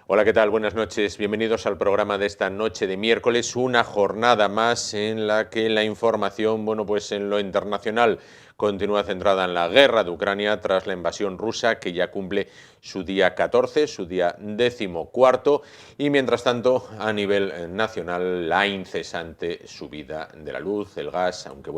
Hola, ¿qué tal? Buenas noches. Bienvenidos al programa de esta noche de miércoles, una jornada más en la que la información, pues en lo internacional continúa centrada en la guerra de Ucrania tras la invasión rusa que ya cumple su día 14, su día 14, y mientras tanto a nivel nacional la incesante subida de la luz, el gas, aunque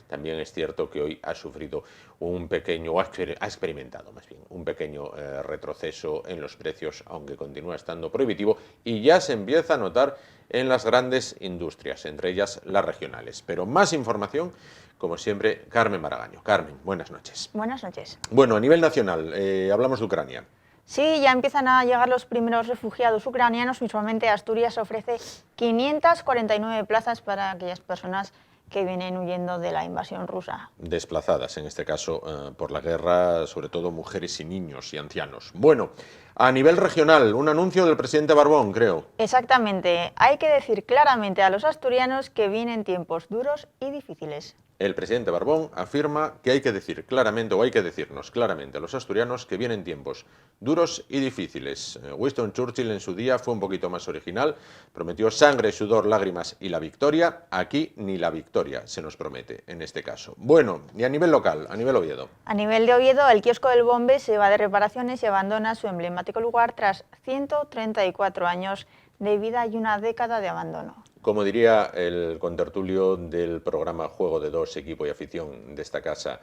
también es cierto que hoy ha sufrido un pequeño, o ha experimentado más bien, un pequeño retroceso en los precios, aunque continúa estando prohibitivo y ya se empieza a notar en las grandes industrias, entre ellas las regionales. Pero más información, como siempre, Carmen Maragaño. Carmen, buenas noches. Buenas noches. Bueno, a nivel nacional, hablamos de Ucrania. Sí, ya empiezan a llegar los primeros refugiados ucranianos. Visualmente Asturias ofrece 549 plazas para aquellas personas que vienen huyendo de la invasión rusa. Desplazadas, en este caso, por la guerra, sobre todo mujeres y niños y ancianos. Bueno, a nivel regional, un anuncio del presidente Barbón, creo. Exactamente. Hay que decir claramente a los asturianos que vienen tiempos duros y difíciles. El presidente Barbón afirma que hay que decir claramente, o hay que decirnos claramente a los asturianos que vienen tiempos duros y difíciles. Winston Churchill en su día fue un poquito más original, prometió sangre, sudor, lágrimas y la victoria. Aquí ni la victoria se nos promete en este caso. Bueno, y a nivel local, a nivel Oviedo. A nivel de Oviedo, el kiosco del Bombe se va de reparaciones y abandona su emblemático lugar tras 134 años de vida y una década de abandono. Como diría el contertulio del programa Juego de Dos, Equipo y Afición de esta casa,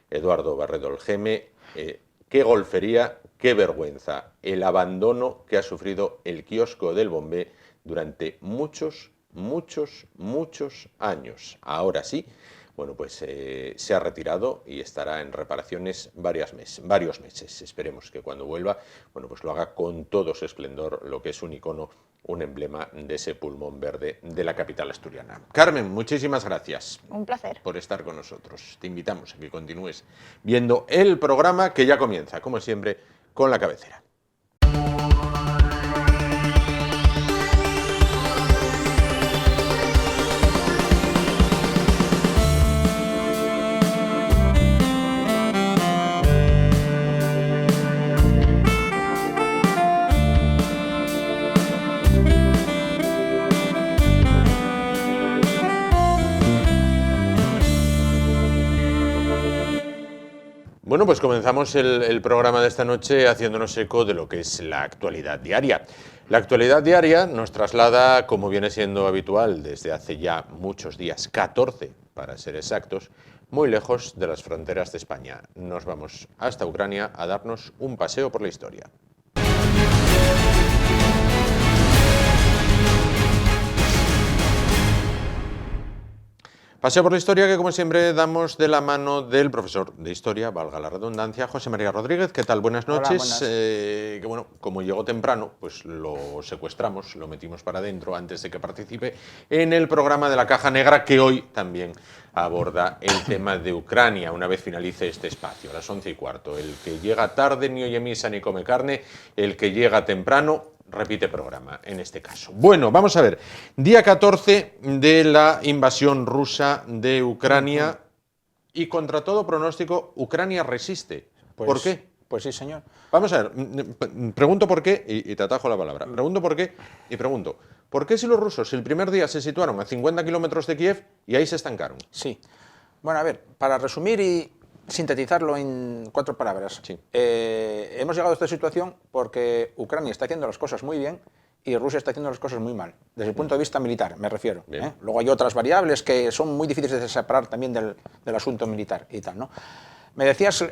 Eduardo Barredo el Geme, qué golfería, qué vergüenza, el abandono que ha sufrido el kiosco del Bombé durante muchos años. Ahora sí, se ha retirado y estará en reparaciones varios meses. Esperemos que cuando vuelva, lo haga con todo su esplendor, lo que es un icono, un emblema de ese pulmón verde de la capital asturiana. Carmen, muchísimas gracias. Un placer. Por estar con nosotros. Te invitamos a que continúes viendo el programa que ya comienza, como siempre, con la cabecera. Bueno, pues comenzamos el programa de esta noche haciéndonos eco de lo que es la actualidad diaria. La actualidad diaria nos traslada, como viene siendo habitual desde hace ya muchos días, 14 para ser exactos, muy lejos de las fronteras de España. Nos vamos hasta Ucrania a darnos un paseo por la historia. Paseo por la historia que, como siempre, damos de la mano del profesor de Historia, valga la redundancia, José María Rodríguez. ¿Qué tal? Buenas noches. Hola, buenas. Como llegó temprano, pues lo secuestramos, lo metimos para adentro antes de que participe en el programa de la Caja Negra, que hoy también aborda el tema de Ucrania, una vez finalice este espacio, a las 11:15. El que llega tarde ni oye misa ni come carne, el que llega temprano repite programa, en este caso. Bueno, vamos a ver. Día 14 de la invasión rusa de Ucrania y contra todo pronóstico, Ucrania resiste. ¿Por qué? Pues sí, señor. Vamos a ver, pregunto por qué y te atajo la palabra. Pregunto por qué y pregunto, ¿por qué si los rusos el primer día se situaron a 50 kilómetros de Kiev y ahí se estancaron? Sí. Bueno, a ver, para resumir y sintetizarlo en 4 palabras. Sí. Hemos llegado a esta situación porque Ucrania está haciendo las cosas muy bien y Rusia está haciendo las cosas muy mal, desde el punto de vista militar, me refiero. Luego hay otras variables que son muy difíciles de separar también del asunto militar y tal, ¿no? Me decías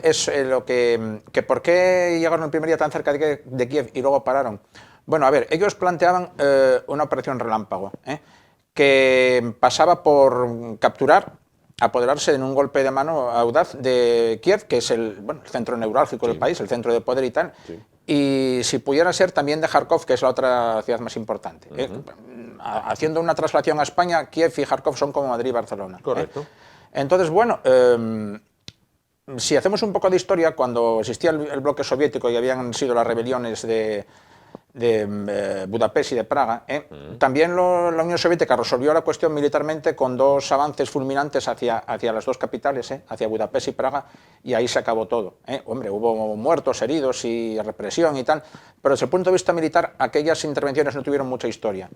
lo que por qué llegaron el primer día tan cerca de Kiev y luego pararon. Bueno, a ver, ellos planteaban una operación relámpago, que pasaba por capturar, apoderarse en un golpe de mano audaz de Kiev, que es el centro neurálgico del país, el centro de poder y tal, y si pudiera ser también de Kharkov, que es la otra ciudad más importante. Haciendo una traslación a España, Kiev y Kharkov son como Madrid y Barcelona. Correcto. Entonces, si hacemos un poco de historia, cuando existía el bloque soviético y habían sido las rebeliones Budapest y de Praga. También la Unión Soviética resolvió la cuestión militarmente con dos avances fulminantes hacia las dos capitales, hacia Budapest y Praga, y ahí se acabó todo. Hombre, hubo muertos, heridos y represión y tal, pero desde el punto de vista militar aquellas intervenciones no tuvieron mucha historia.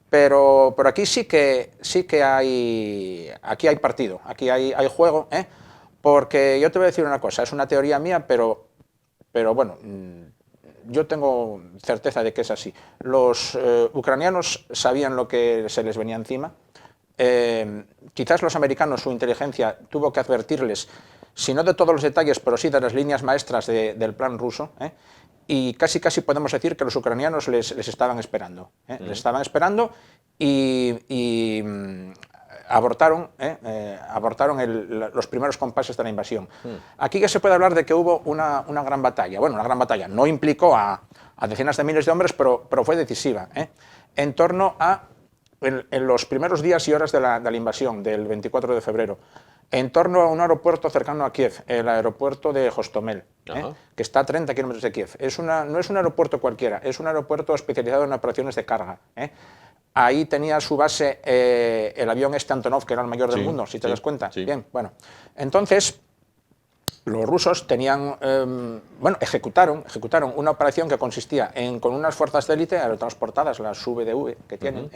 Pero aquí sí que hay partido, aquí hay juego, porque yo te voy a decir una cosa, es una teoría mía, pero bueno, yo tengo certeza de que es así. Los ucranianos sabían lo que se les venía encima. Quizás los americanos, su inteligencia, tuvo que advertirles, si no de todos los detalles, pero sí de las líneas maestras del plan ruso. Y casi podemos decir que los ucranianos les estaban esperando. Les estaban esperando y abortaron los primeros compases de la invasión. Aquí ya se puede hablar de que hubo una gran batalla. Bueno, una gran batalla. No implicó a decenas de miles de hombres, pero fue decisiva. En torno a, en los primeros días y horas de la invasión, del 24 de febrero, en torno a un aeropuerto cercano a Kiev, el aeropuerto de Hostomel, que está a 30 kilómetros de Kiev. No es un aeropuerto cualquiera, es un aeropuerto especializado en operaciones de carga. Ahí tenía su base el avión Antonov, que era el mayor del mundo, si te das cuenta. Sí. Bien, bueno. Entonces, los rusos tenían, ejecutaron una operación que consistía en, con unas fuerzas de élite aerotransportadas, las VDV que tienen,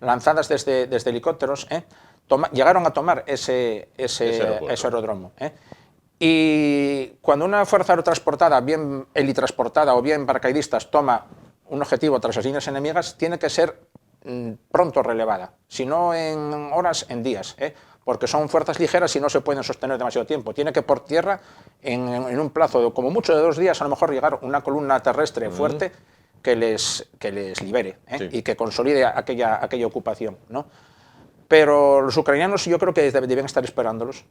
lanzadas desde helicópteros, llegaron a tomar ese aeródromo. Y cuando una fuerza aerotransportada, bien helitransportada o bien paracaidistas, toma un objetivo tras las líneas enemigas, tiene que ser pronto relevada, si no en horas, en días, porque son fuerzas ligeras y no se pueden sostener demasiado tiempo. Tiene que por tierra, en un plazo de como mucho de 2 días, a lo mejor llegar una columna terrestre fuerte que les libere y que consolide aquella ocupación, ¿no? Pero los ucranianos yo creo que deben estar esperándolos,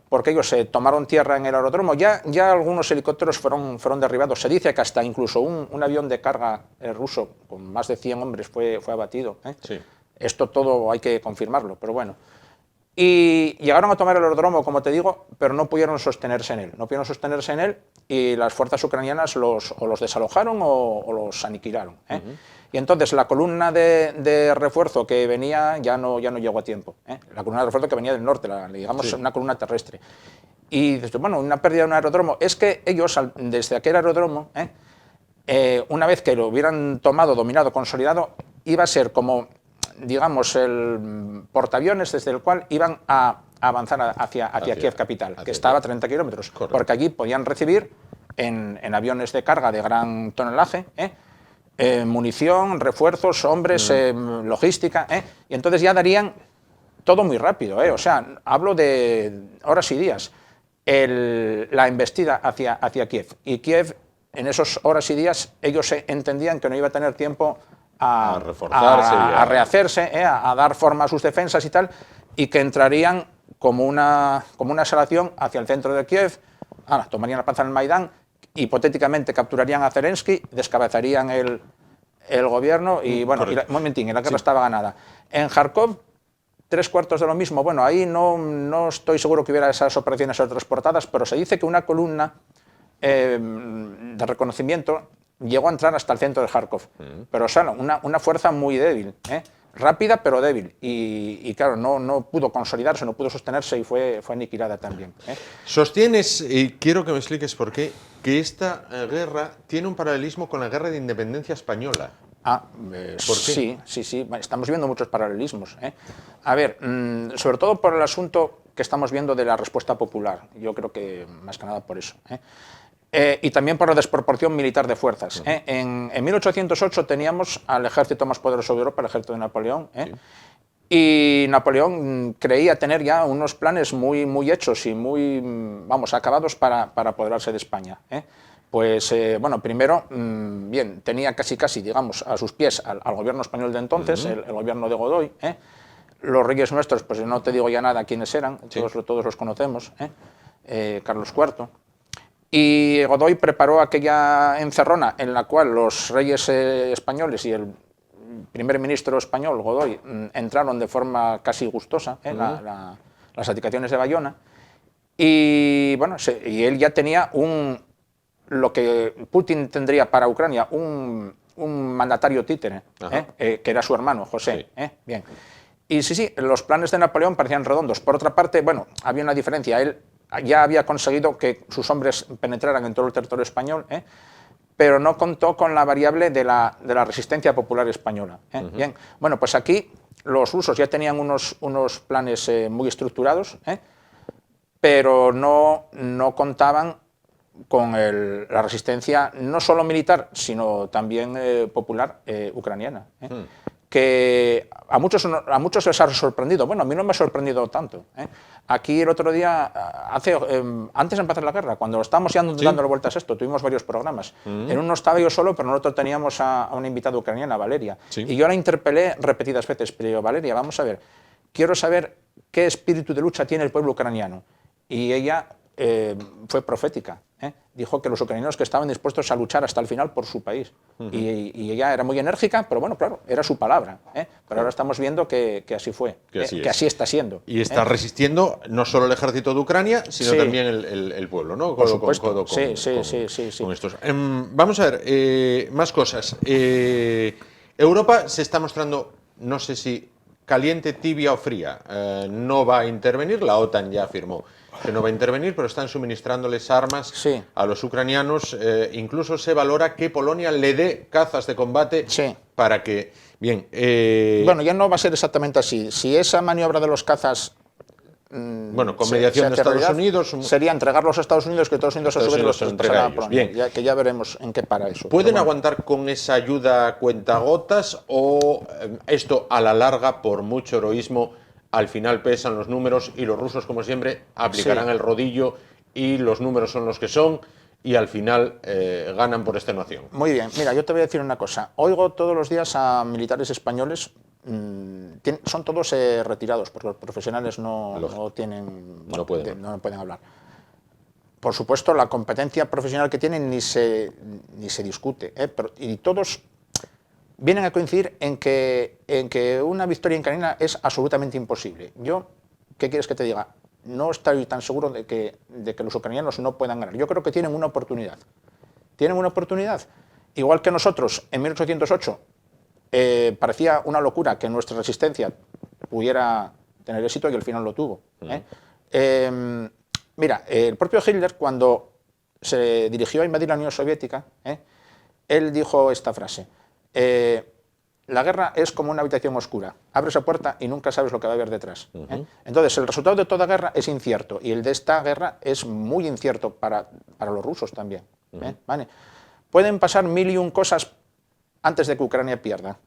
porque ellos tomaron tierra en el aeródromo. Ya algunos helicópteros fueron derribados. Se dice que hasta incluso un avión de carga ruso con más de 100 hombres fue abatido. Sí. Esto todo hay que confirmarlo, pero bueno. Y llegaron a tomar el aeródromo, como te digo, pero no pudieron sostenerse en él. No pudieron sostenerse en él y las fuerzas ucranianas o los desalojaron o los aniquilaron. Y entonces la columna de refuerzo que venía ya no llegó a tiempo. La columna de refuerzo que venía del norte, digamos una columna terrestre. Y bueno, una pérdida de un aeródromo. Es que ellos, desde aquel aeródromo, una vez que lo hubieran tomado, dominado, consolidado, iba a ser como, digamos, el portaaviones desde el cual iban a avanzar hacia Kiev capital, que estaba a 30 kilómetros, porque allí podían recibir en aviones de carga de gran tonelaje, munición, refuerzos, hombres, logística, y entonces ya darían todo muy rápido, o sea, hablo de horas y días, la embestida hacia Kiev, y Kiev, en esas horas y días, ellos entendían que no iba a tener tiempo a reforzarse, a rehacerse, a dar forma a sus defensas y tal, y que entrarían como una exhalación hacia el centro de Kiev, tomarían la plaza del Maidán, hipotéticamente capturarían a Zelensky, descabezarían el gobierno y, bueno, un momentín, la guerra estaba ganada. En Kharkov, 3/4 de lo mismo. Bueno, ahí no estoy seguro que hubiera esas operaciones transportadas, pero se dice que una columna de reconocimiento llegó a entrar hasta el centro de Kharkov, pero o sea, una fuerza muy débil, rápida pero débil, y claro, no pudo consolidarse, no pudo sostenerse y fue aniquilada también. Sostienes, y quiero que me expliques por qué, que esta guerra tiene un paralelismo con la guerra de independencia española. Sí, estamos viendo muchos paralelismos. A ver, sobre todo por el asunto que estamos viendo de la respuesta popular, yo creo que más que nada por eso. Y también por la desproporción militar de fuerzas. En 1808 teníamos al ejército más poderoso de Europa, el ejército de Napoleón, y Napoleón creía tener ya unos planes muy hechos y muy, acabados para apoderarse de España. Pues, bueno, primero, bien, tenía casi, digamos, a sus pies al gobierno español de entonces, el gobierno de Godoy. Los reyes nuestros, pues no te digo ya nada quiénes eran, todos los conocemos, Carlos IV. Y Godoy preparó aquella encerrona en la cual los reyes españoles y el primer ministro español, Godoy, entraron de forma casi gustosa en las abdicaciones de Bayona. Y bueno, y él ya tenía lo que Putin tendría para Ucrania, un un mandatario títere, que era su hermano, José. Sí. Bien. Y sí, los planes de Napoleón parecían redondos. Por otra parte, bueno, había una diferencia. Él ya había conseguido que sus hombres penetraran en todo el territorio español, pero no contó con la variable de la resistencia popular española. Bien. Bueno, pues aquí los rusos ya tenían unos planes muy estructurados, pero no contaban con la resistencia no solo militar, sino también popular ucraniana, que a muchos les ha sorprendido. Bueno, a mí no me ha sorprendido tanto. Aquí el otro día, antes de empezar la guerra, cuando estábamos ya dando vueltas a esto, tuvimos varios programas. En uno estaba yo solo, pero en otro teníamos a una invitada ucraniana, Valeria. Sí. Y yo la interpelé repetidas veces, pero yo, Valeria, vamos a ver, quiero saber qué espíritu de lucha tiene el pueblo ucraniano. Y ella fue profética. Dijo que los ucranianos que estaban dispuestos a luchar hasta el final por su país. Y ella era muy enérgica, pero bueno, claro, era su palabra. Pero ahora estamos viendo que así fue, que así está siendo. Y está resistiendo no solo el ejército de Ucrania, sino también el pueblo, ¿no? Por supuesto. Con Sí. estos. Vamos a ver, más cosas. Europa se está mostrando, no sé si caliente, tibia o fría. No va a intervenir, la OTAN ya afirmó que no va a intervenir, pero están suministrándoles armas a los ucranianos. Incluso se valora que Polonia le dé cazas de combate para que... Bien. Bueno, ya no va a ser exactamente así. Si esa maniobra de los cazas... Bueno, con mediación de Estados Unidos... Sería entregarlos a Estados Unidos, que Estados Unidos a su vez los entregará a Polonia. Bien. Que ya veremos en qué para eso. ¿Pueden aguantar con esa ayuda a cuentagotas o esto a la larga, por mucho heroísmo, al final pesan los números y los rusos, como siempre, aplicarán el rodillo y los números son los que son y al final ganan por extenuación? Muy bien. Mira, yo te voy a decir una cosa. Oigo todos los días a militares españoles, son todos retirados, porque los profesionales no pueden hablar. Por supuesto, la competencia profesional que tienen ni se discute, y todos vienen a coincidir en que una victoria ucraniana es absolutamente imposible. Yo, ¿qué quieres que te diga? No estoy tan seguro de que los ucranianos no puedan ganar. Yo creo que tienen una oportunidad. Tienen una oportunidad. Igual que nosotros, en 1808, parecía una locura que nuestra resistencia pudiera tener éxito y al final lo tuvo. Mira, el propio Hitler, cuando se dirigió a invadir la Unión Soviética, él dijo esta frase: la guerra es como una habitación oscura, abres la puerta y nunca sabes lo que va a haber detrás. Entonces, el resultado de toda guerra es incierto, y el de esta guerra es muy incierto para los rusos también. ¿Vale? Pueden pasar 1001 cosas antes de que Ucrania pierda.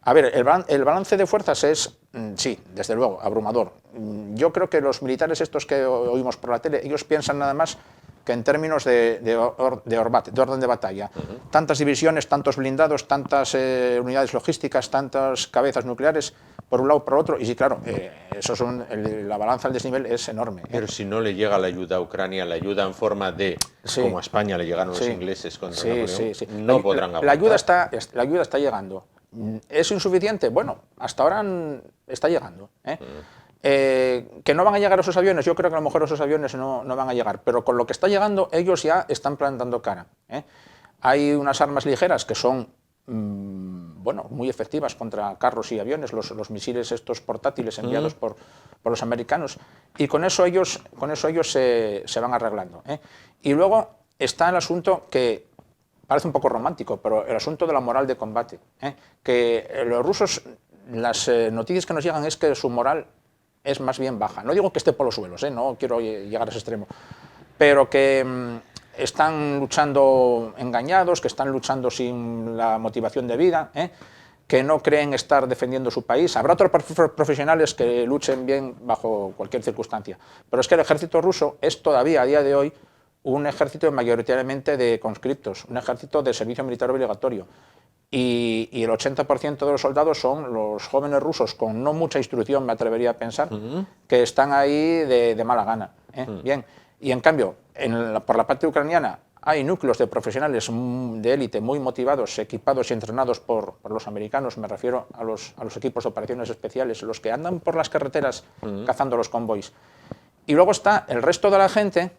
A ver, el balance de fuerzas es, sí, desde luego, abrumador. Yo creo que los militares estos que oímos por la tele, ellos piensan nada más que en términos de orden de batalla. Tantas divisiones, tantos blindados, tantas unidades logísticas, tantas cabezas nucleares, por un lado por otro, y sí, claro, la balanza al desnivel es enorme. Pero si no le llega la ayuda a Ucrania, la ayuda en forma de, como a España le llegaron los ingleses contra Napoleón, no podrán aguantar. La ayuda está llegando. ¿Es insuficiente? Bueno, hasta ahora está llegando. ¿Que no van a llegar esos aviones? Yo creo que a lo mejor esos aviones no van a llegar, pero con lo que está llegando ellos ya están plantando cara. Hay unas armas ligeras que son muy efectivas contra carros y aviones, los misiles estos portátiles enviados por los americanos, y con eso ellos se van arreglando. Y luego está el asunto que parece un poco romántico, pero el asunto de la moral de combate. Que los rusos, las noticias que nos llegan es que su moral es más bien baja. No digo que esté por los suelos, no quiero llegar a ese extremo, pero que están luchando engañados, que están luchando sin la motivación de vida, que no creen estar defendiendo su país. Habrá otros profesionales que luchen bien bajo cualquier circunstancia, pero es que el ejército ruso es todavía a día de hoy un ejército mayoritariamente de conscriptos, un ejército de servicio militar obligatorio. Y el 80% de los soldados son los jóvenes rusos con no mucha instrucción, me atrevería a pensar, que están ahí de mala gana. Bien. Y en cambio, por la parte ucraniana hay núcleos de profesionales de élite muy motivados, equipados y entrenados por los americanos. Me refiero a los equipos de operaciones especiales, los que andan por las carreteras cazando los convoys. Y luego está el resto de la gente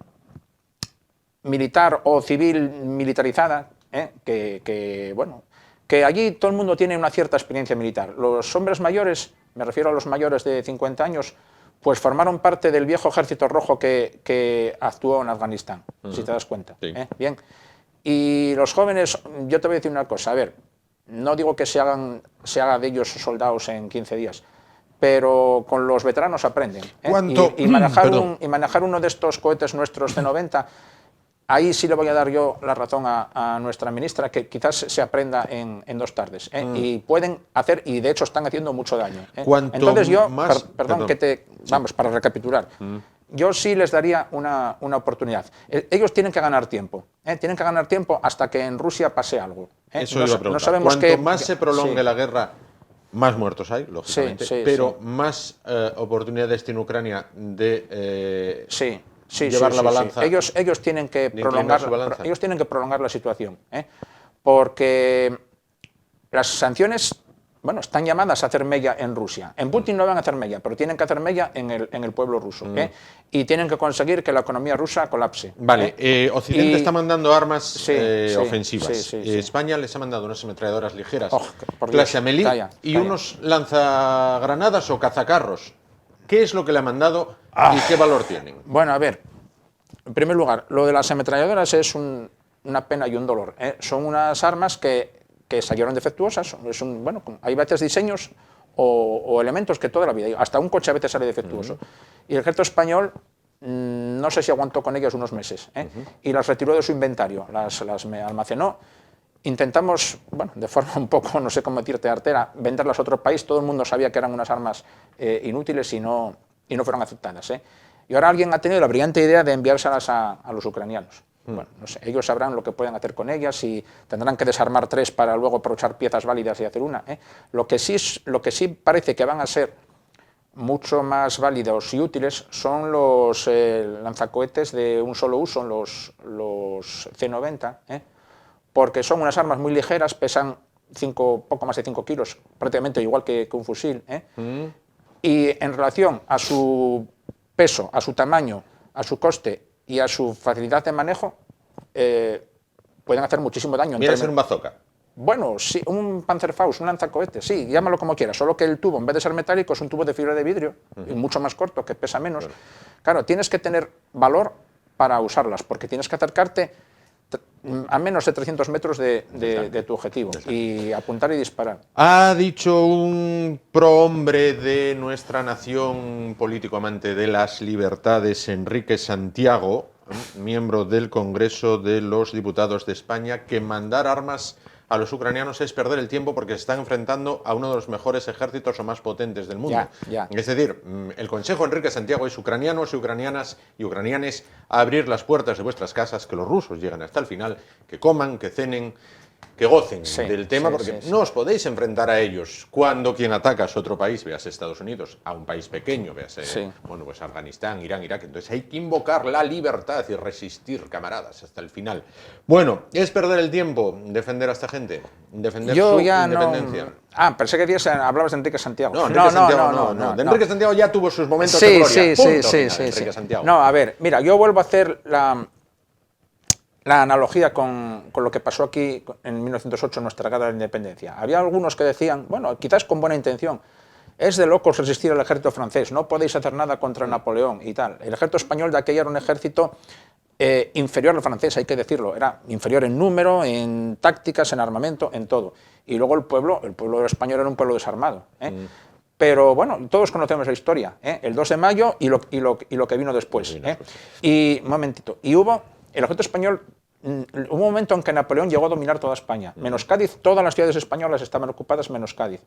militar o civil militarizada, que que allí todo el mundo tiene una cierta experiencia militar. Los hombres mayores, me refiero a los mayores de 50 años, pues formaron parte del viejo ejército rojo que actuó en Afganistán, si te das cuenta. Sí. Bien. Y los jóvenes, yo te voy a decir una cosa, a ver, no digo que se haga de ellos soldados en 15 días, pero con los veteranos aprenden. ¿Cuánto? Y manejar uno de estos cohetes nuestros C-90, ahí sí le voy a dar yo la razón a nuestra ministra, que quizás se aprenda en 2 tardes. Y pueden hacer, y de hecho están haciendo mucho daño. Entonces yo, perdón. Vamos, para recapitular, yo sí les daría una oportunidad. Ellos tienen que ganar tiempo, tienen que ganar tiempo hasta que en Rusia pase algo. Eso iba a preguntar. No sabemos Cuanto más se prolongue la guerra, más muertos hay, lógicamente, pero más oportunidades tiene Ucrania de llevar la balanza. Ellos tienen que prolongar la situación, porque las sanciones, bueno, están llamadas a hacer mella en Rusia. En Putin no van a hacer mella, pero tienen que hacer mella en el pueblo ruso, y tienen que conseguir que la economía rusa colapse. Vale, Occidente está mandando armas ofensivas. España les ha mandado unas ametralladoras ligeras, clase Amelie, y unos lanzagranadas o cazacarros. ¿Qué es lo que le ha mandado y qué valor tienen? Bueno, a ver, en primer lugar, lo de las ametralladoras es una pena y un dolor. Son unas armas que salieron defectuosas. Bueno, hay veces diseños o elementos que toda la vida, hasta un coche a veces sale defectuoso. Y el ejército español, no sé si aguantó con ellas unos meses, y las retiró de su inventario, las almacenó. Intentamos, bueno, de forma un poco, no sé cómo decirte, artera, venderlas a otro país. Todo el mundo sabía que eran unas armas inútiles y no fueron aceptadas. Y ahora alguien ha tenido la brillante idea de enviárselas a los ucranianos. Bueno, no sé, ellos sabrán lo que pueden hacer con ellas y tendrán que desarmar 3 para luego aprovechar piezas válidas y hacer una. Lo que sí parece que van a ser mucho más válidos y útiles son los lanzacohetes de un solo uso, los C-90, porque son unas armas muy ligeras, pesan poco más de 5 kilos, prácticamente igual que un fusil. Y en relación a su peso, a su tamaño, a su coste y a su facilidad de manejo, pueden hacer muchísimo daño. Viene a ser un bazooka. Bueno, sí, un Panzerfaust, un lanzacohetes, sí, llámalo como quieras, solo que el tubo, en vez de ser metálico, es un tubo de fibra de vidrio, y mucho más corto, que pesa menos. Claro, tienes que tener valor para usarlas, porque tienes que acercarte a menos de 300 metros de tu objetivo y apuntar y disparar. Ha dicho un prohombre de nuestra nación, político amante de las libertades, Enrique Santiago, miembro del Congreso de los Diputados de España, que mandar armas a los ucranianos es perder el tiempo porque se están enfrentando a uno de los mejores ejércitos o más potentes del mundo. Es decir, el consejo Enrique Santiago es ucranianos y ucranianas y ucranianes a abrir las puertas de vuestras casas, que los rusos lleguen hasta el final, que coman, que cenen, que gocen del tema, porque no os podéis enfrentar a ellos cuando quien ataca es otro país, véase Estados Unidos, a un país pequeño, véase bueno, pues Afganistán, Irán, Irak. Entonces hay que invocar la libertad y resistir, camaradas, hasta el final. Bueno, ¿es perder el tiempo defender a esta gente? ¿Defender su independencia? Pensé que hablabas de Enrique Santiago. No. De Enrique Santiago ya tuvo sus momentos de gloria. Enrique Santiago. No, a ver, mira, yo vuelvo a hacer la analogía con lo que pasó aquí en 1908 en nuestra guerra de la independencia. Había algunos que decían, bueno, quizás con buena intención, es de locos resistir al ejército francés, no podéis hacer nada contra Napoleón y tal. El ejército español de aquella era un ejército inferior al francés, hay que decirlo, era inferior en número, en tácticas, en armamento, en todo. Y luego el pueblo español era un pueblo desarmado. Pero bueno, todos conocemos la historia, el 2 de mayo y lo que vino después. Y un momentito, el ejército español, hubo un momento en que Napoleón llegó a dominar toda España, menos Cádiz. Todas las ciudades españolas estaban ocupadas menos Cádiz,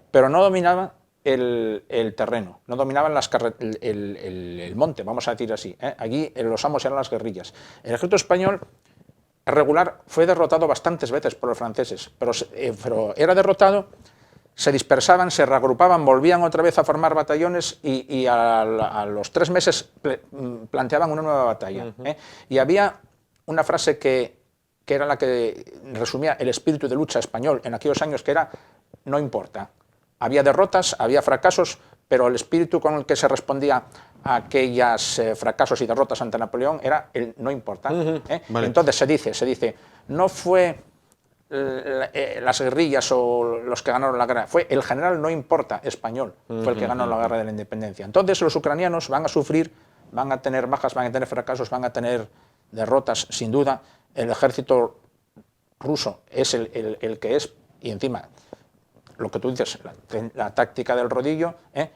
pero no dominaba el terreno, no dominaban el monte, vamos a decir así. Allí los amos eran las guerrillas. El ejército español regular fue derrotado bastantes veces por los franceses, pero era derrotado, se dispersaban, se reagrupaban, volvían otra vez a formar batallones y a los 3 meses planteaban una nueva batalla. Y había una frase que era la que resumía el espíritu de lucha español en aquellos años, que era: no importa. Había derrotas, había fracasos, pero el espíritu con el que se respondía a aquellos fracasos y derrotas ante Napoleón era el no importa. Vale. Entonces se dice, no fue las guerrillas o los que ganaron la guerra, fue el general no importa español, fue el que ganó la guerra de la independencia. Entonces los ucranianos van a sufrir, van a tener bajas, van a tener fracasos, van a tener derrotas, sin duda. El ejército ruso es el que es, y encima, lo que tú dices, la táctica del rodillo,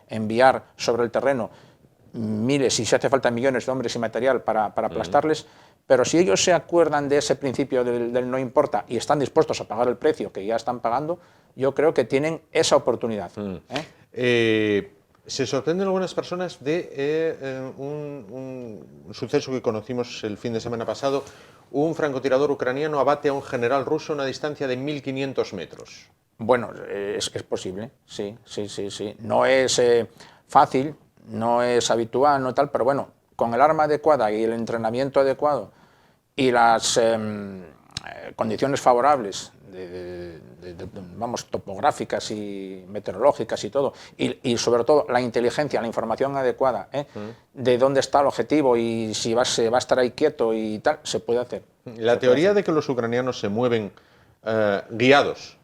enviar sobre el terreno miles y si hace falta millones de hombres y material para aplastarles. Pero si ellos se acuerdan de ese principio del no importa y están dispuestos a pagar el precio que ya están pagando, yo creo que tienen esa oportunidad. Se sorprenden algunas personas de un suceso que conocimos el fin de semana pasado. Un francotirador ucraniano abate a un general ruso a una distancia de 1.500 metros. Bueno, es posible, sí. No es fácil, no es habitual, no tal, pero bueno, con el arma adecuada y el entrenamiento adecuado y las condiciones favorables, vamos, topográficas y meteorológicas y todo, y sobre todo la inteligencia, la información adecuada, de dónde está el objetivo y si se va a estar ahí quieto y tal, se puede hacer. La teoría de que los ucranianos se mueven guiados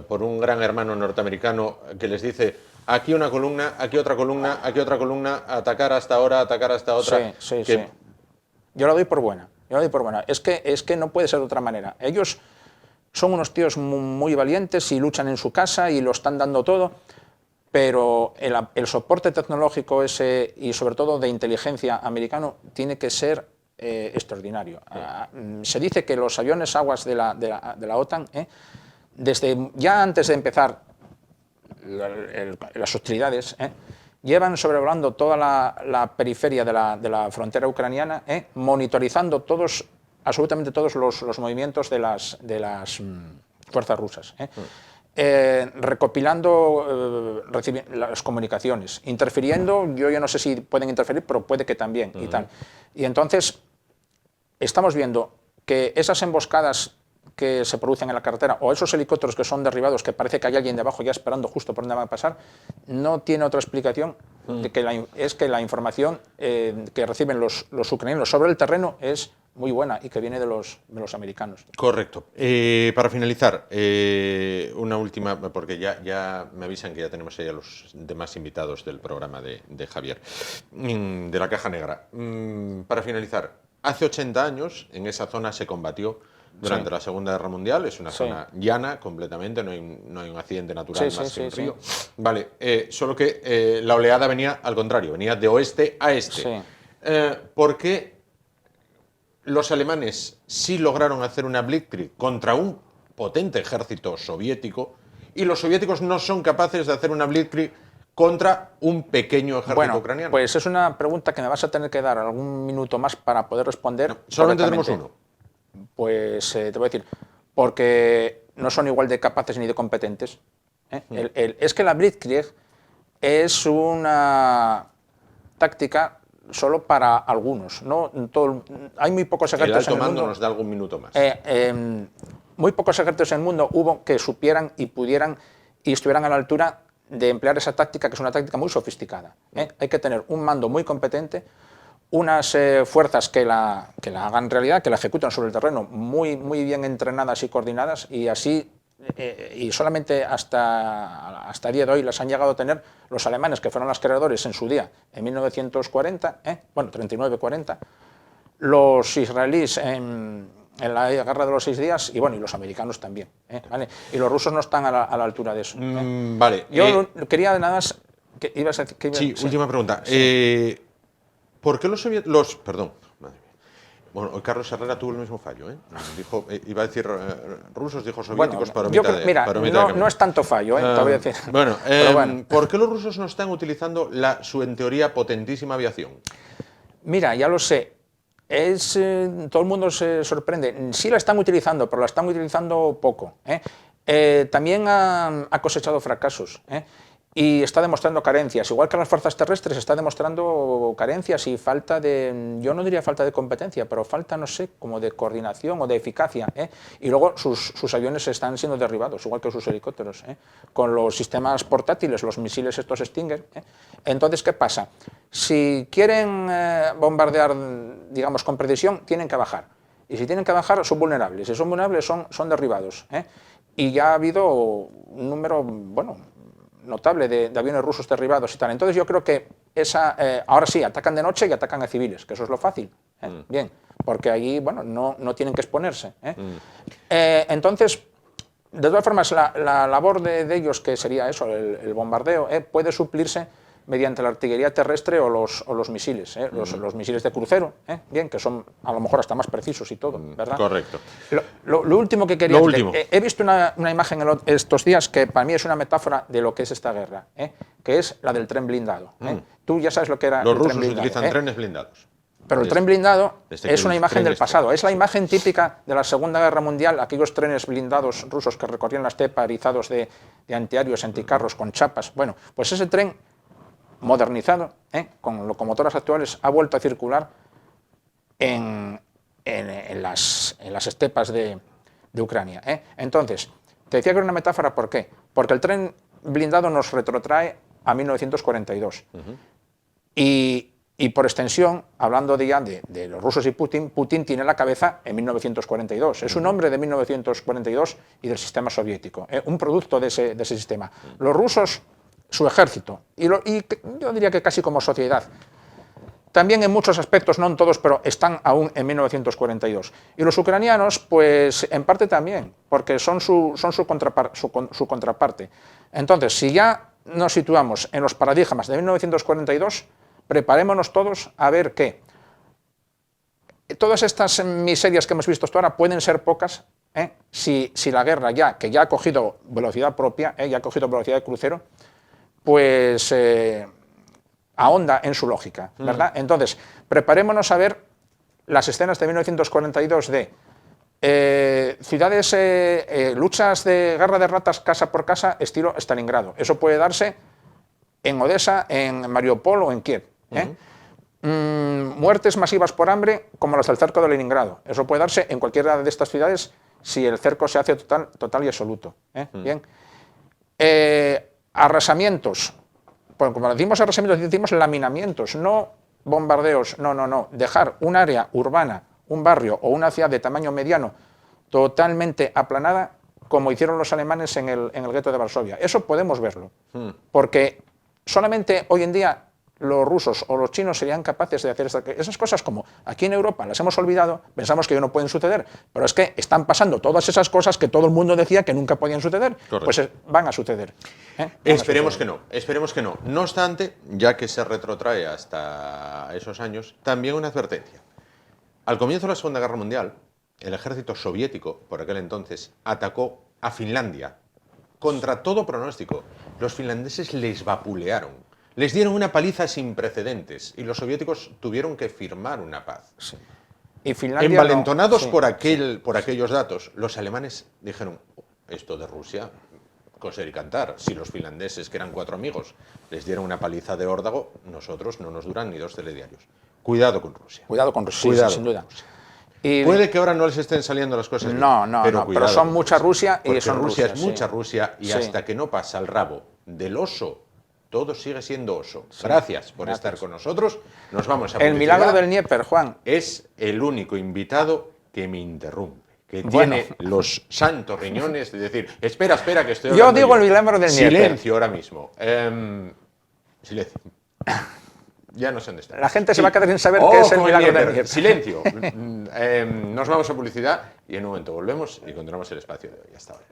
por un gran hermano norteamericano que les dice: aquí una columna, aquí otra columna, aquí otra columna, atacar hasta ahora, atacar hasta otra. Sí. Yo la doy por buena. Es que no puede ser de otra manera. Ellos son unos tíos muy valientes y luchan en su casa y lo están dando todo, pero el soporte tecnológico ese y sobre todo de inteligencia americano tiene que ser extraordinario. Se dice que los aviones aguas de la OTAN, ya antes de empezar las hostilidades, llevan sobrevolando toda la periferia de la frontera ucraniana, monitorizando absolutamente todos los movimientos de las fuerzas rusas, recopilando las comunicaciones, interfiriendo. Yo ya no sé si pueden interferir, pero puede que también, y tal. Y entonces estamos viendo que esas emboscadas que se producen en la carretera, o esos helicópteros que son derribados, que parece que hay alguien debajo ya esperando justo por donde va a pasar, no tiene otra explicación de que es que la información que reciben los ucranianos sobre el terreno es muy buena y que viene de los americanos. Correcto. Para finalizar, una última, porque ya me avisan que ya tenemos ahí a los demás invitados del programa de Javier, de la Caja Negra. Para finalizar, hace 80 años en esa zona se combatió durante la Segunda Guerra Mundial. Es una zona llana completamente, no hay un accidente natural más que un río. Vale, solo que la oleada venía al contrario, venía de oeste a este. ¿Por qué los alemanes sí lograron hacer una Blitzkrieg contra un potente ejército soviético y los soviéticos no son capaces de hacer una Blitzkrieg contra un pequeño ejército ucraniano? Pues es una pregunta que me vas a tener que dar algún minuto más para poder responder. Solamente tenemos uno. Pues te voy a decir, porque no son igual de capaces ni de competentes. Es que la Blitzkrieg es una táctica solo para algunos. Hay muy pocos ejércitos en el mundo. El alto mando nos da algún minuto más. Muy pocos ejércitos en el mundo hubo que supieran y pudieran y estuvieran a la altura de emplear esa táctica, que es una táctica muy sofisticada. Hay que tener un mando muy competente, unas fuerzas que la hagan realidad, que la ejecuten sobre el terreno, muy bien entrenadas y coordinadas, y así, y solamente hasta el día de hoy las han llegado a tener los alemanes, que fueron los creadores en su día, en 1940, 39-40, los israelíes en la guerra de los 6 días, y los americanos también, ¿vale? Y los rusos no están a la altura de eso. Vale. Yo quería nada más... última pregunta. ¿Por qué perdón, madre mía. Bueno, hoy Carlos Herrera tuvo el mismo fallo, Dijo, iba a decir rusos, dijo soviéticos, para no es tanto fallo, te voy a decir. ¿Por qué los rusos no están utilizando su, en teoría, potentísima aviación? Mira, ya lo sé. Todo el mundo se sorprende. Sí la están utilizando, pero la están utilizando poco. También ha cosechado fracasos. Y está demostrando carencias, igual que las fuerzas terrestres está demostrando carencias y falta de, yo no diría falta de competencia, pero falta, no sé, como de coordinación o de eficacia, y luego sus aviones están siendo derribados, igual que sus helicópteros, con los sistemas portátiles, los misiles estos Stinger. Entonces, ¿qué pasa? Si quieren bombardear, digamos, con precisión, tienen que bajar. Y si tienen que bajar, son vulnerables. Si son vulnerables, son derribados. Y ya ha habido un número, bueno, notable de aviones rusos derribados y tal. Entonces yo creo que ahora sí, atacan de noche y atacan a civiles, que eso es lo fácil. Bien, porque allí, bueno, no tienen que exponerse. Entonces, de todas formas, la labor de ellos, que sería eso, el bombardeo, puede suplirse mediante la artillería terrestre o los misiles, los misiles de crucero, bien, que son a lo mejor hasta más precisos y todo, ¿verdad? Correcto. Lo último que quería decir, he visto una imagen estos días que para mí es una metáfora de lo que es esta guerra, que es la del tren blindado. Tú ya sabes lo que era los el tren rusos blindado. Utilizan trenes blindados. Pero el tren blindado es una imagen del pasado, es la imagen típica de la Segunda Guerra Mundial, aquellos trenes blindados rusos que recorrían la estepa erizados de antiaéreos, anticarros, con chapas. Bueno, pues ese tren modernizado, con locomotoras actuales, ha vuelto a circular en las estepas de Ucrania. Entonces, te decía que era una metáfora, ¿por qué? Porque el tren blindado nos retrotrae a 1942. Y por extensión, hablando ya de los rusos y Putin tiene la cabeza en 1942. Es un hombre de 1942 y del sistema soviético, un producto de ese sistema. Los rusos, su ejército, y yo diría que casi como sociedad, también en muchos aspectos, no en todos, pero están aún en 1942. Y los ucranianos, pues en parte también, porque son su contraparte. Entonces, si ya nos situamos en los paradigmas de 1942, preparémonos todos a ver que todas estas miserias que hemos visto hasta ahora pueden ser pocas si la guerra que ya ha cogido velocidad propia, ya ha cogido velocidad de crucero, pues ahonda en su lógica, ¿verdad? Entonces, preparémonos a ver las escenas de 1942 de ciudades, luchas de guerra de ratas casa por casa, estilo Stalingrado. Eso puede darse en Odessa, en Mariupol o en Kiev. Muertes masivas por hambre como las del cerco de Leningrado. Eso puede darse en cualquiera de estas ciudades si el cerco se hace total y absoluto. Bien. Arrasamientos. Bueno, como decimos arrasamientos, decimos laminamientos, no bombardeos, no. Dejar un área urbana, un barrio o una ciudad de tamaño mediano totalmente aplanada, como hicieron los alemanes en el gueto de Varsovia. Eso podemos verlo, porque solamente hoy en día los rusos o los chinos serían capaces de hacer esas cosas, como aquí en Europa las hemos olvidado, pensamos que no pueden suceder, pero es que están pasando todas esas cosas que todo el mundo decía que nunca podían suceder. Correcto. Pues van a suceder. Esperemos que no. No obstante, ya que se retrotrae hasta esos años, también una advertencia. Al comienzo de la Segunda Guerra Mundial, el ejército soviético, por aquel entonces, atacó a Finlandia. Contra todo pronóstico, los finlandeses les vapulearon. Les dieron una paliza sin precedentes y los soviéticos tuvieron que firmar una paz. Sí. Y Finlandia envalentonados por aquellos datos, los alemanes dijeron, esto de Rusia, coser y cantar. Si los finlandeses, que eran 4 amigos, les dieron una paliza de órdago, nosotros no nos duran ni 2 telediarios. Cuidado con Rusia. Cuidado con Rusia, sí, sin duda. Y puede que ahora no les estén saliendo las cosas bien, pero son mucha Rusia y son Rusia es mucha Rusia y hasta que no pasa el rabo del oso, todo sigue siendo oso. Gracias por estar con nosotros. Nos vamos a publicidad. El milagro del Dnieper, Juan. Es el único invitado que me interrumpe, que tiene los santos riñones de decir, espera, que estoy hablando. Yo digo el milagro del Dnieper. Silencio ahora mismo. Silencio. Ya no sé dónde está. La gente se va a quedar sin saber qué es el milagro del Dnieper. Silencio. Nos vamos a publicidad y en un momento volvemos y continuamos el espacio de hoy. Hasta ahora.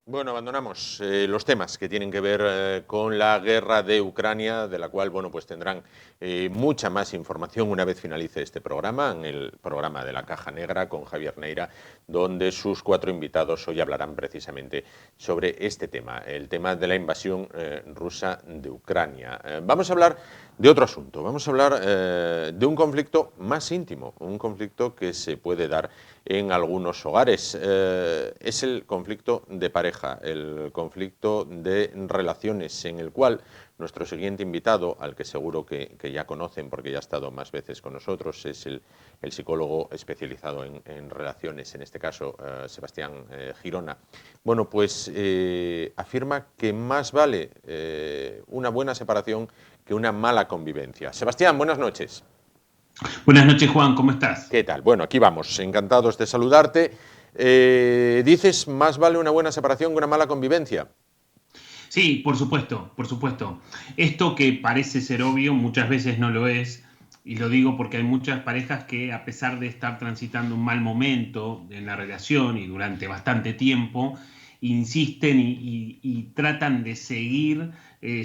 Bueno, abandonamos los temas que tienen que ver con la guerra de Ucrania, de la cual, bueno, pues tendrán mucha más información una vez finalice este programa, en el programa de la Caja Negra con Javier Neira, donde sus 4 invitados hoy hablarán precisamente sobre este tema, el tema de la invasión rusa de Ucrania. Vamos a hablar de otro asunto, vamos a hablar de un conflicto más íntimo, un conflicto que se puede dar en algunos hogares. Es el conflicto de pareja, el conflicto de relaciones, en el cual nuestro siguiente invitado, al que seguro que ya conocen porque ya ha estado más veces con nosotros, es el psicólogo especializado en relaciones, en este caso Sebastián Girona. Bueno, pues afirma que más vale una buena separación que una mala convivencia. Sebastián, buenas noches. Buenas noches, Juan, ¿cómo estás? ¿Qué tal? Bueno, aquí vamos, encantados de saludarte. Dices, más vale una buena separación que una mala convivencia. Sí, por supuesto, por supuesto. Esto que parece ser obvio, muchas veces no lo es, y lo digo porque hay muchas parejas que, a pesar de estar transitando un mal momento en la relación y durante bastante tiempo, insisten y tratan de seguir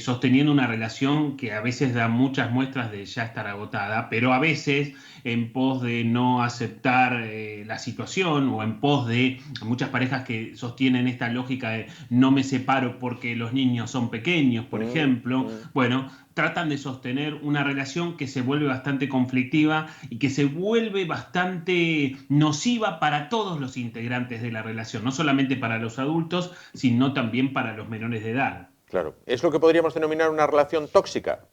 sosteniendo una relación que a veces da muchas muestras de ya estar agotada, pero a veces en pos de no aceptar la situación, o en pos de muchas parejas que sostienen esta lógica de no me separo porque los niños son pequeños, por ejemplo, bueno, tratan de sostener una relación que se vuelve bastante conflictiva y que se vuelve bastante nociva para todos los integrantes de la relación, no solamente para los adultos, sino también para los menores de edad. Claro, es lo que podríamos denominar una relación tóxica.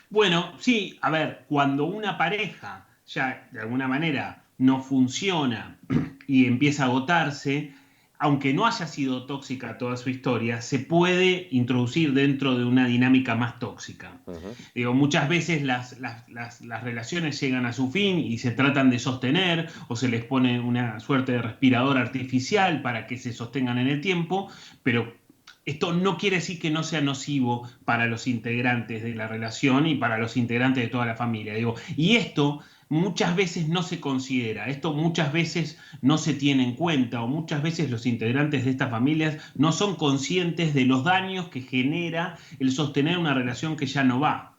Bueno, sí, a ver, cuando una pareja ya de alguna manera no funciona y empieza a agotarse, aunque no haya sido tóxica toda su historia, se puede introducir dentro de una dinámica más tóxica. Digo, muchas veces las relaciones llegan a su fin y se tratan de sostener, o se les pone una suerte de respirador artificial para que se sostengan en el tiempo, pero esto no quiere decir que no sea nocivo para los integrantes de la relación y para los integrantes de toda la familia. Digo, y esto muchas veces no se considera, esto muchas veces no se tiene en cuenta, o muchas veces los integrantes de estas familias no son conscientes de los daños que genera el sostener una relación que ya no va.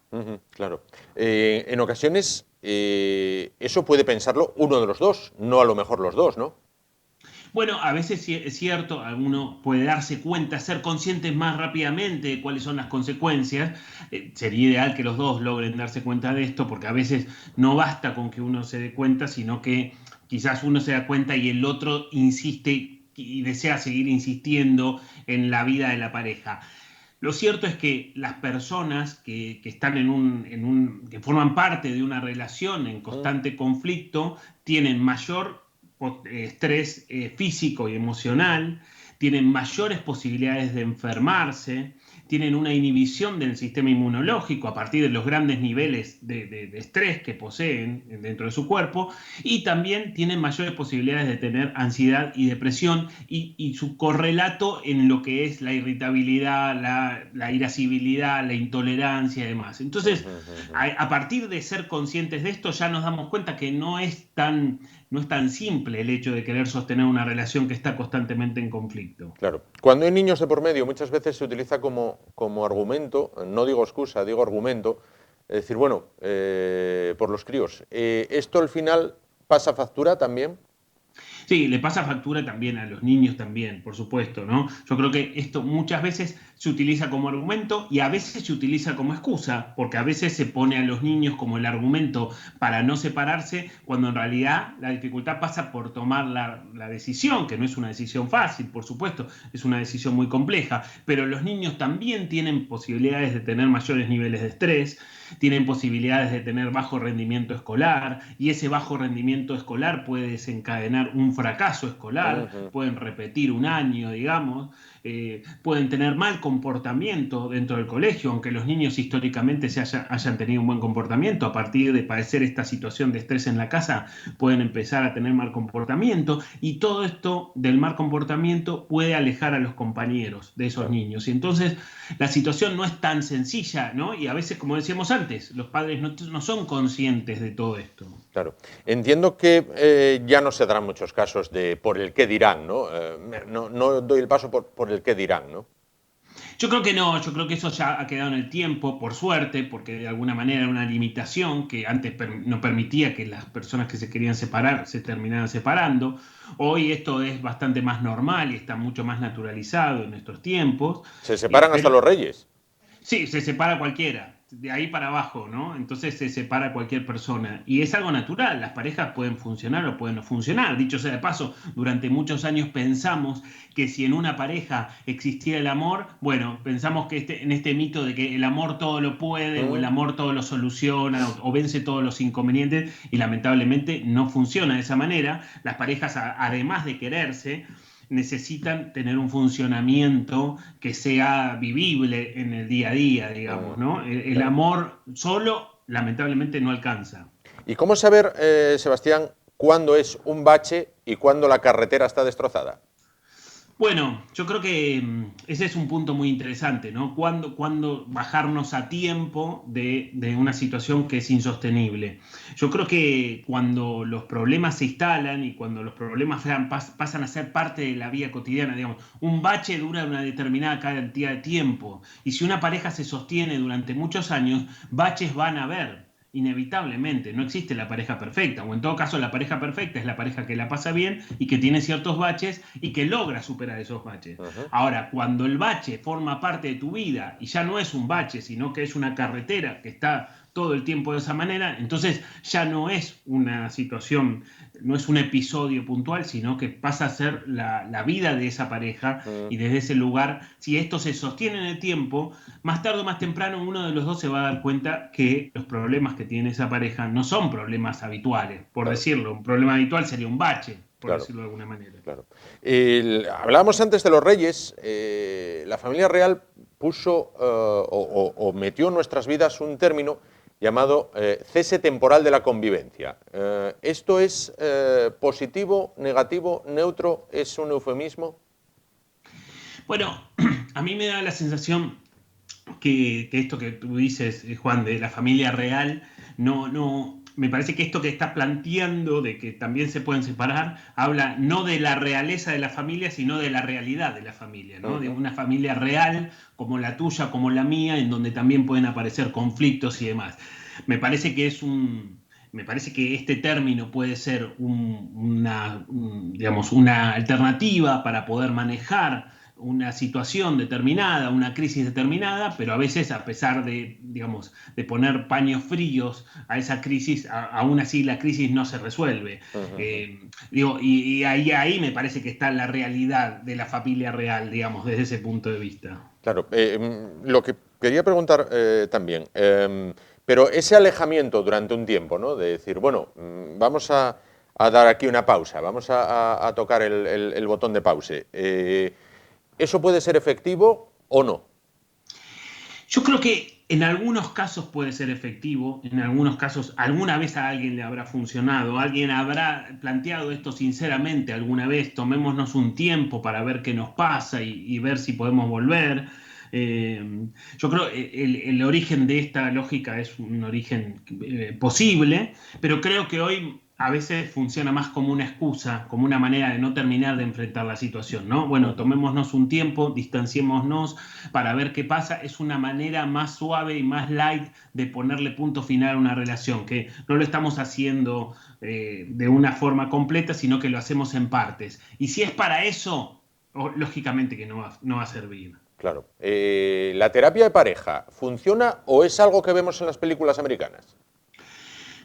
Claro. En ocasiones eso puede pensarlo uno de los dos, no a lo mejor los dos, ¿no? Bueno, a veces sí es cierto, uno puede darse cuenta, ser conscientes más rápidamente de cuáles son las consecuencias. Sería ideal que los dos logren darse cuenta de esto, porque a veces no basta con que uno se dé cuenta, sino que quizás uno se da cuenta y el otro insiste y desea seguir insistiendo en la vida de la pareja. Lo cierto es que las personas que están que forman parte de una relación en constante conflicto tienen mayor estrés físico y emocional, tienen mayores posibilidades de enfermarse, tienen una inhibición del sistema inmunológico a partir de los grandes niveles de estrés que poseen dentro de su cuerpo, y también tienen mayores posibilidades de tener ansiedad y depresión, y su correlato en lo que es la irritabilidad, la irascibilidad, la intolerancia y demás. Entonces, a partir de ser conscientes de esto, ya nos damos cuenta que no es tan simple el hecho de querer sostener una relación que está constantemente en conflicto. Claro. Cuando hay niños de por medio, muchas veces se utiliza como argumento, no digo excusa, digo argumento, es decir, bueno, por los críos. ¿Esto al final pasa factura también? Sí, le pasa factura también a los niños también, por supuesto, ¿no? Yo creo que esto muchas veces se utiliza como argumento y a veces se utiliza como excusa, porque a veces se pone a los niños como el argumento para no separarse, cuando en realidad la dificultad pasa por tomar la decisión, que no es una decisión fácil, por supuesto, es una decisión muy compleja, pero los niños también tienen posibilidades de tener mayores niveles de estrés, tienen posibilidades de tener bajo rendimiento escolar, y ese bajo rendimiento escolar puede desencadenar un fracaso escolar, pueden repetir un año, digamos, pueden tener mal comportamiento dentro del colegio, aunque los niños históricamente hayan tenido un buen comportamiento. A partir de padecer esta situación de estrés en la casa, pueden empezar a tener mal comportamiento, y todo esto del mal comportamiento puede alejar a los compañeros de esos niños. Y entonces la situación no es tan sencilla, ¿no? Y a veces, como decíamos antes, los padres no son conscientes de todo esto. Claro. Entiendo que ya no se darán muchos casos de por el qué dirán, ¿no? No doy el paso por el qué dirán, ¿no? Yo creo que no, yo creo que eso ya ha quedado en el tiempo, por suerte, porque de alguna manera era una limitación que antes no permitía que las personas que se querían separar se terminaran separando. Hoy esto es bastante más normal y está mucho más naturalizado en nuestros tiempos. ¿Se separan hasta los reyes? Sí, se separa cualquiera. de ahí para abajo, ¿no? Entonces se separa cualquier persona. Y es algo natural, las parejas pueden funcionar o pueden no funcionar. Dicho sea de paso, durante muchos años pensamos que si en una pareja existía el amor, bueno, pensamos que en este mito de que el amor todo lo puede, o el amor todo lo soluciona, o vence todos los inconvenientes, y lamentablemente no funciona de esa manera. Las parejas, además de quererse, necesitan tener un funcionamiento que sea vivible en el día a día, digamos, ¿no? El amor solo, lamentablemente, no alcanza. ¿Y cómo saber, Sebastián, cuándo es un bache y cuándo la carretera está destrozada? Bueno, yo creo que ese es un punto muy interesante, ¿no? ¿Cuándo bajarnos a tiempo de una situación que es insostenible? Yo creo que cuando los problemas se instalan y cuando los problemas pasan a ser parte de la vida cotidiana, digamos, un bache dura una determinada cantidad de tiempo, y si una pareja se sostiene durante muchos años, baches van a haber. Inevitablemente, no existe la pareja perfecta, o en todo caso la pareja perfecta es la pareja que la pasa bien y que tiene ciertos baches y que logra superar esos baches. Ahora, cuando el bache forma parte de tu vida y ya no es un bache, sino que es una carretera que está todo el tiempo de esa manera, entonces ya no es una situación, no es un episodio puntual, sino que pasa a ser la vida de esa pareja, y desde ese lugar, si esto se sostiene en el tiempo, más tarde o más temprano uno de los dos se va a dar cuenta que los problemas que tiene esa pareja no son problemas habituales, por decirlo. Un problema habitual sería un bache, por decirlo de alguna manera. Claro. Hablábamos antes de los reyes. La familia real puso o metió en nuestras vidas un término llamado cese temporal de la convivencia. ¿Esto es positivo, negativo, neutro? ¿Es un eufemismo? Bueno, a mí me da la sensación que esto que tú dices, Juan, de la familia real, me parece que esto que estás planteando de que también se pueden separar, habla no de la realeza de la familia, sino de la realidad de la familia, ¿no? De una familia real como la tuya, como la mía, en donde también pueden aparecer conflictos y demás. Me parece que este término puede ser digamos, una alternativa para poder manejar una situación determinada, una crisis determinada, pero a veces, a pesar de, digamos, de poner paños fríos a esa crisis, aún así la crisis no se resuelve. Y ahí me parece que está la realidad de la familia real, digamos, desde ese punto de vista. Claro, lo que quería preguntar también, pero ese alejamiento durante un tiempo, ¿no? De decir, bueno, vamos a dar aquí una pausa, vamos a tocar el botón de pause. ¿Eso puede ser efectivo o no? Yo creo que en algunos casos puede ser efectivo, en algunos casos alguna vez a alguien le habrá funcionado, alguien habrá planteado esto sinceramente alguna vez, tomémonos un tiempo para ver qué nos pasa y ver si podemos volver. Yo creo que el origen de esta lógica es un origen posible, pero creo que hoy a veces funciona más como una excusa, como una manera de no terminar de enfrentar la situación, ¿no? Bueno, tomémonos un tiempo, distanciémonos para ver qué pasa. Es una manera más suave y más light de ponerle punto final a una relación, que no lo estamos haciendo de una forma completa, sino que lo hacemos en partes. Y si es para eso, lógicamente que no va a servir. Claro. ¿La terapia de pareja funciona o es algo que vemos en las películas americanas?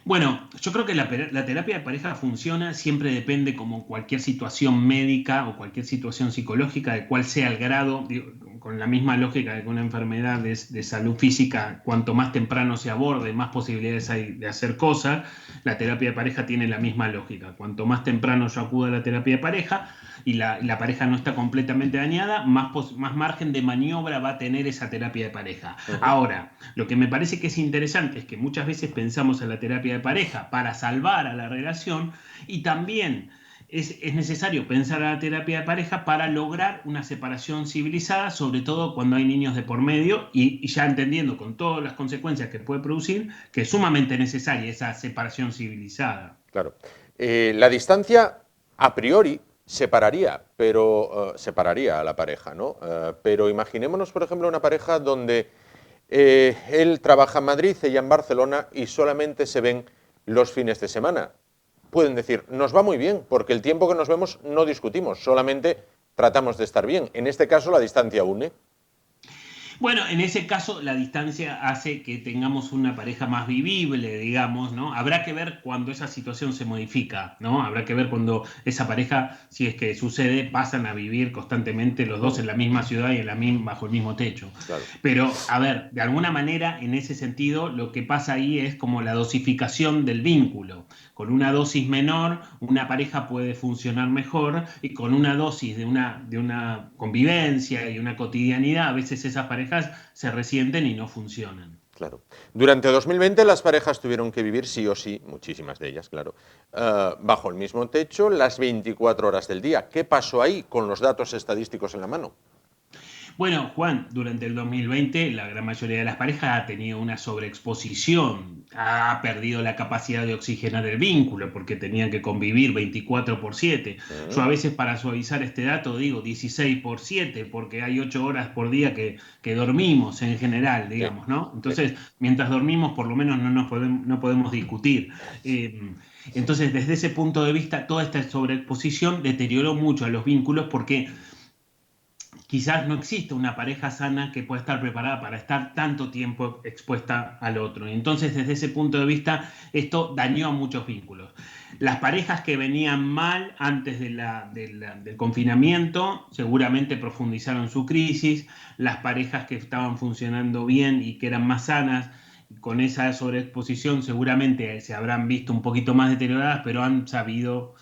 Bueno, yo creo que la terapia de pareja funciona, siempre depende, como cualquier situación médica o cualquier situación psicológica, de cuál sea el grado, digo, con la misma lógica de que una enfermedad de salud física, cuanto más temprano se aborde, más posibilidades hay de hacer cosas. La terapia de pareja tiene la misma lógica. Cuanto más temprano yo acudo a la terapia de pareja y la pareja no está completamente dañada, más margen de maniobra va a tener esa terapia de pareja. Ahora, lo que me parece que es interesante es que muchas veces pensamos en la terapia de pareja para salvar a la relación, y también es necesario pensar a la terapia de pareja para lograr una separación civilizada, sobre todo cuando hay niños de por medio, y ya entendiendo con todas las consecuencias que puede producir, que es sumamente necesaria esa separación civilizada. Claro. La distancia, a priori, separaría a la pareja, ¿no? Pero imaginémonos, por ejemplo, una pareja donde él trabaja en Madrid, ella en Barcelona, y solamente se ven los fines de semana. Pueden decir, nos va muy bien, porque el tiempo que nos vemos no discutimos, solamente tratamos de estar bien. En este caso, la distancia une. Bueno, en ese caso la distancia hace que tengamos una pareja más vivible, digamos, ¿no? Habrá que ver cuando esa situación se modifica, ¿no? Habrá que ver cuando esa pareja, si es que sucede, pasan a vivir constantemente los dos en la misma ciudad y bajo el mismo techo. Claro. Pero, a ver, de alguna manera, en ese sentido, lo que pasa ahí es como la dosificación del vínculo. Con una dosis menor, una pareja puede funcionar mejor, y con una dosis de una convivencia y una cotidianidad, a veces esas parejas se resienten y no funcionan. Claro. Durante 2020 las parejas tuvieron que vivir sí o sí, muchísimas de ellas, claro, bajo el mismo techo las 24 horas del día. ¿Qué pasó ahí con los datos estadísticos en la mano? Bueno, Juan, durante el 2020 la gran mayoría de las parejas ha tenido una sobreexposición, ha perdido la capacidad de oxigenar el vínculo porque tenían que convivir 24/7. Yo a veces para suavizar este dato digo 16/7 porque hay 8 horas por día que dormimos en general, digamos, ¿no? Entonces, mientras dormimos por lo menos no podemos discutir. Entonces, desde ese punto de vista, toda esta sobreexposición deterioró mucho a los vínculos porque quizás no existe una pareja sana que pueda estar preparada para estar tanto tiempo expuesta al otro. Entonces, desde ese punto de vista, esto dañó a muchos vínculos. Las parejas que venían mal antes del confinamiento seguramente profundizaron su crisis. Las parejas que estaban funcionando bien y que eran más sanas, con esa sobreexposición seguramente se habrán visto un poquito más deterioradas, pero han sabido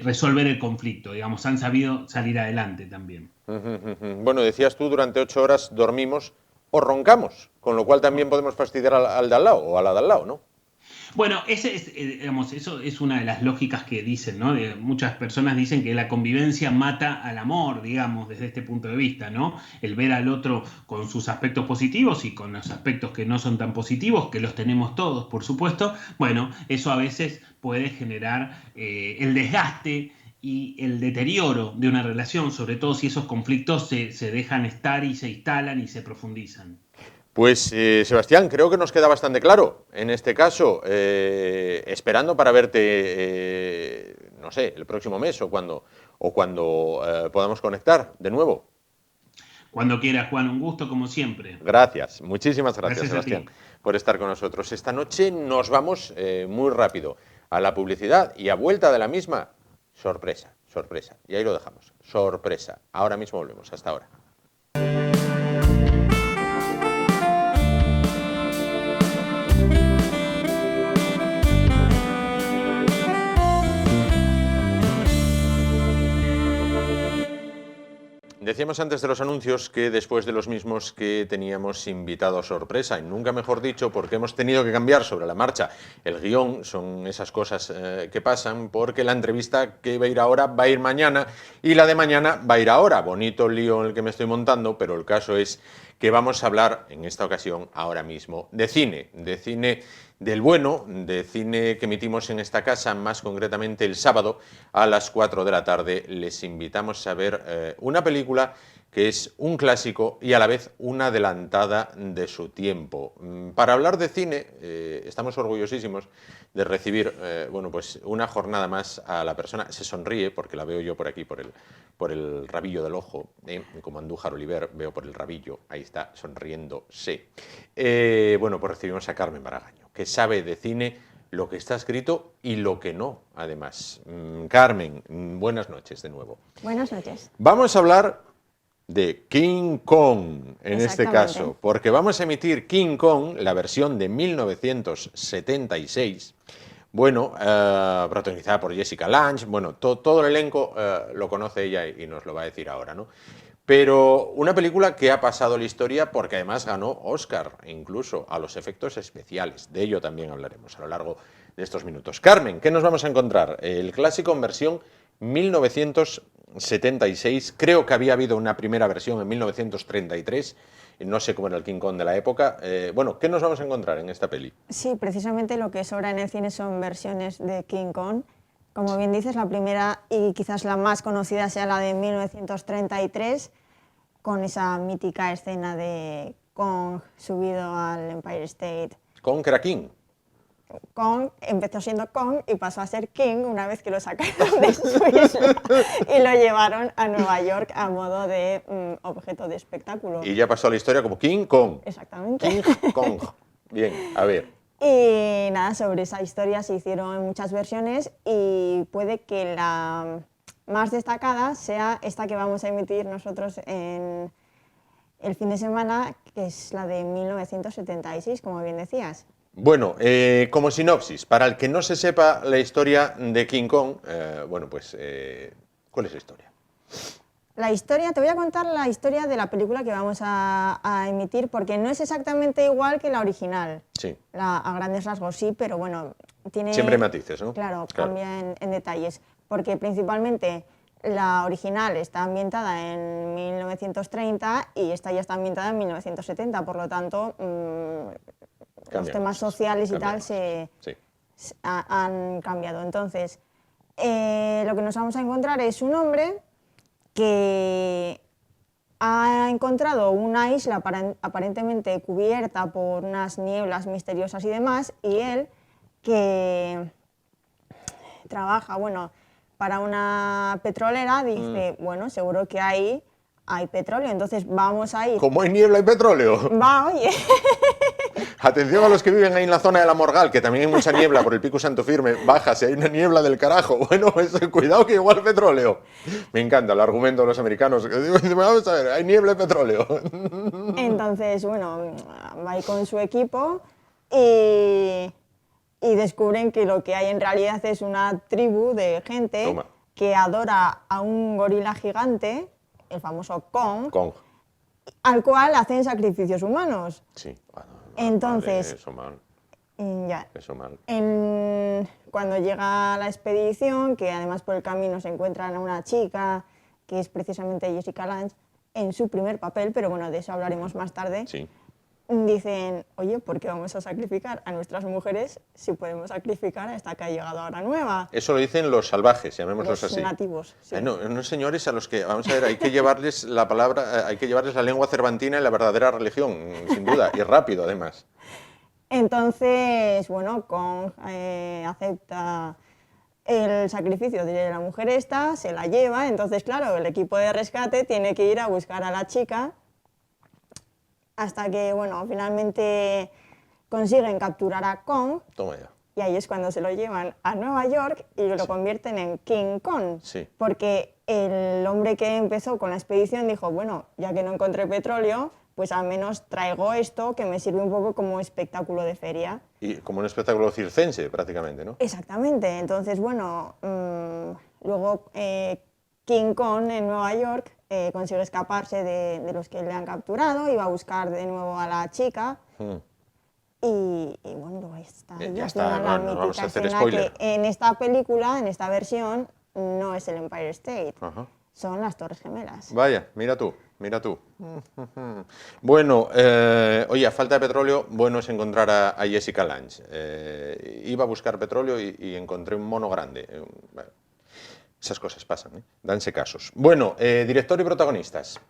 resolver el conflicto, digamos, han sabido salir adelante también. Bueno, decías tú, durante 8 horas dormimos o roncamos, con lo cual también podemos fastidiar al de al lado o a la de al lado, ¿no? Bueno, digamos, eso es una de las lógicas que dicen, ¿no? Muchas personas dicen que la convivencia mata al amor, digamos, desde este punto de vista, ¿no? El ver al otro con sus aspectos positivos y con los aspectos que no son tan positivos, que los tenemos todos, por supuesto. Bueno, eso a veces puede generar el desgaste y el deterioro de una relación, sobre todo si esos conflictos se dejan estar y se instalan y se profundizan. Pues Sebastián, creo que nos queda bastante claro en este caso, esperando para verte, no sé, el próximo mes o cuando podamos conectar de nuevo. Cuando quieras, Juan, un gusto como siempre. Gracias, muchísimas gracias Sebastián, por estar con nosotros. Esta noche nos vamos muy rápido a la publicidad y a vuelta de la misma, sorpresa, sorpresa. Y ahí lo dejamos, sorpresa. Ahora mismo volvemos, hasta ahora. Decíamos antes de los anuncios que después de los mismos que teníamos invitado sorpresa, y nunca mejor dicho, porque hemos tenido que cambiar sobre la marcha el guión, son esas cosas que pasan, porque la entrevista que va a ir ahora va a ir mañana y la de mañana va a ir ahora. Bonito lío en el que me estoy montando, pero el caso es que vamos a hablar en esta ocasión, ahora mismo, de cine del bueno, de cine que emitimos en esta casa, más concretamente el sábado a las 4 de la tarde. Les invitamos a ver una película que es un clásico y a la vez una adelantada de su tiempo. Para hablar de cine, estamos orgullosísimos de recibir bueno, pues una jornada más a la persona. Se sonríe porque la veo yo por aquí, por el rabillo del ojo, como Andújar Oliver, veo por el rabillo, ahí está, sonriéndose. Bueno, pues recibimos a Carmen Baragaño, que sabe de cine lo que está escrito y lo que no, además. Carmen, buenas noches de nuevo. Buenas noches. Vamos a hablar de King Kong, en este caso, porque vamos a emitir King Kong, la versión de 1976, bueno, protagonizada por Jessica Lange, bueno, todo el elenco lo conoce ella y nos lo va a decir ahora, ¿no? Pero una película que ha pasado la historia porque además ganó Oscar, incluso a los efectos especiales. De ello también hablaremos a lo largo de estos minutos. Carmen, ¿qué nos vamos a encontrar? El clásico en versión 1976. Creo que había habido una primera versión en 1933. No sé cómo era el King Kong de la época. Bueno, ¿qué nos vamos a encontrar en esta peli? Sí, precisamente lo que sobra en el cine son versiones de King Kong. Como bien dices, la primera y quizás la más conocida sea la de 1933, con esa mítica escena de Kong subido al Empire State. Con King. Kong empezó siendo Kong y pasó a ser King una vez que lo sacaron de su isla y lo llevaron a Nueva York a modo de objeto de espectáculo. Y ya pasó a la historia como King Kong. Exactamente. King Kong. Bien, a ver. Y nada, sobre esa historia se hicieron muchas versiones y puede que la más destacada sea esta que vamos a emitir nosotros en el fin de semana, que es la de 1976, como bien decías. Bueno, como sinopsis, para el que no se sepa la historia de King Kong, bueno, pues, ¿cuál es la historia? La historia, te voy a contar la historia de la película que vamos a emitir, porque no es exactamente igual que la original. Sí. A grandes rasgos sí, pero bueno, tiene... Siempre hay matices, ¿no? Claro, cambia en detalles, porque principalmente la original está ambientada en 1930 y esta ya está ambientada en 1970, por lo tanto, los temas sociales y tal han cambiado. Entonces, lo que nos vamos a encontrar es un hombre que ha encontrado una isla aparentemente cubierta por unas nieblas misteriosas y demás, y él, que trabaja, bueno, para una petrolera, dice, bueno, seguro que hay petróleo, entonces vamos a ir. ¿Cómo hay niebla y petróleo? Va, oye. Atención a los que viven ahí en la zona de la Morgal, que también hay mucha niebla por el Pico Santo Firme. Baja, si hay una niebla del carajo. Bueno, pues, cuidado que igual petróleo. Me encanta el argumento de los americanos. Vamos a ver, hay niebla y petróleo. Entonces, bueno, va ahí con su equipo y descubren que lo que hay en realidad es una tribu de gente que adora a un gorila gigante, el famoso Kong, al cual hacen sacrificios humanos. Sí, bueno. Entonces, vale, eso mal. Ya. Eso mal. Cuando llega la expedición, que además por el camino se encuentran a una chica, que es precisamente Jessica Lange, en su primer papel, pero bueno, de eso hablaremos más tarde, sí. Dicen, oye, ¿por qué vamos a sacrificar a nuestras mujeres si podemos sacrificar a esta que ha llegado ahora nueva? Eso lo dicen los salvajes, llamémoslos así. Los nativos, sí. No, señores a los que, vamos a ver, hay que llevarles la palabra, hay que llevarles la lengua cervantina y la verdadera religión, sin duda, y rápido además. Entonces, bueno, Kong acepta el sacrificio de la mujer esta, se la lleva, entonces claro, el equipo de rescate tiene que ir a buscar a la chica hasta que, bueno, finalmente consiguen capturar a Kong. Toma ya. Y ahí es cuando se lo llevan a Nueva York y lo convierten en King Kong. Sí. Porque el hombre que empezó con la expedición dijo, bueno, ya que no encontré petróleo, pues al menos traigo esto que me sirve un poco como espectáculo de feria. Y como un espectáculo circense, prácticamente, ¿no? Exactamente. Entonces, bueno, luego King Kong en Nueva York consigue escaparse de los que le han capturado y va a buscar de nuevo a la chica. Y bueno, está ya está, no vamos a hacer spoiler. Que en esta película, en esta versión, no es el Empire State, son las Torres Gemelas. Vaya, mira tú, mira tú. Bueno, oye, a falta de petróleo, bueno es encontrar a Jessica Lange. Iba a buscar petróleo y encontré un mono grande. Bueno, esas cosas pasan, ¿eh? Danse casos. Bueno, director y protagonistas.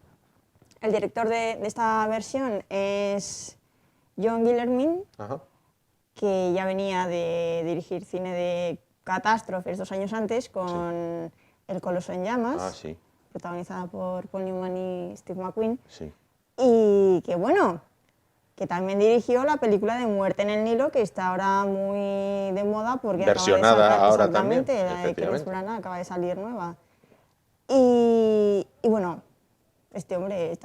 El director de esta versión es John Guillermin, que ya venía de dirigir cine de catástrofes 2 años antes con El Coloso en Llamas, protagonizada por Paul Newman y Steve McQueen, y que bueno, que también dirigió la película de Muerte en el Nilo, que está ahora muy de moda porque versionada acaba de sacar, ahora también, la de Kenneth Branagh acaba de salir nueva. Y bueno, este hombre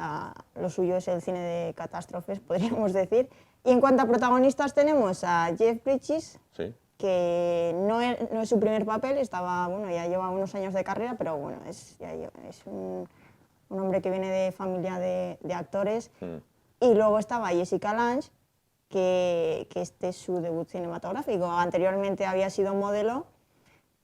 lo suyo es el cine de catástrofes, podríamos decir. Y en cuanto a protagonistas tenemos a Jeff Bridges, que no es su primer papel, ya lleva unos años de carrera, pero bueno, es un hombre que viene de familia de actores. Y luego estaba Jessica Lange, que este es su debut cinematográfico. Anteriormente había sido modelo,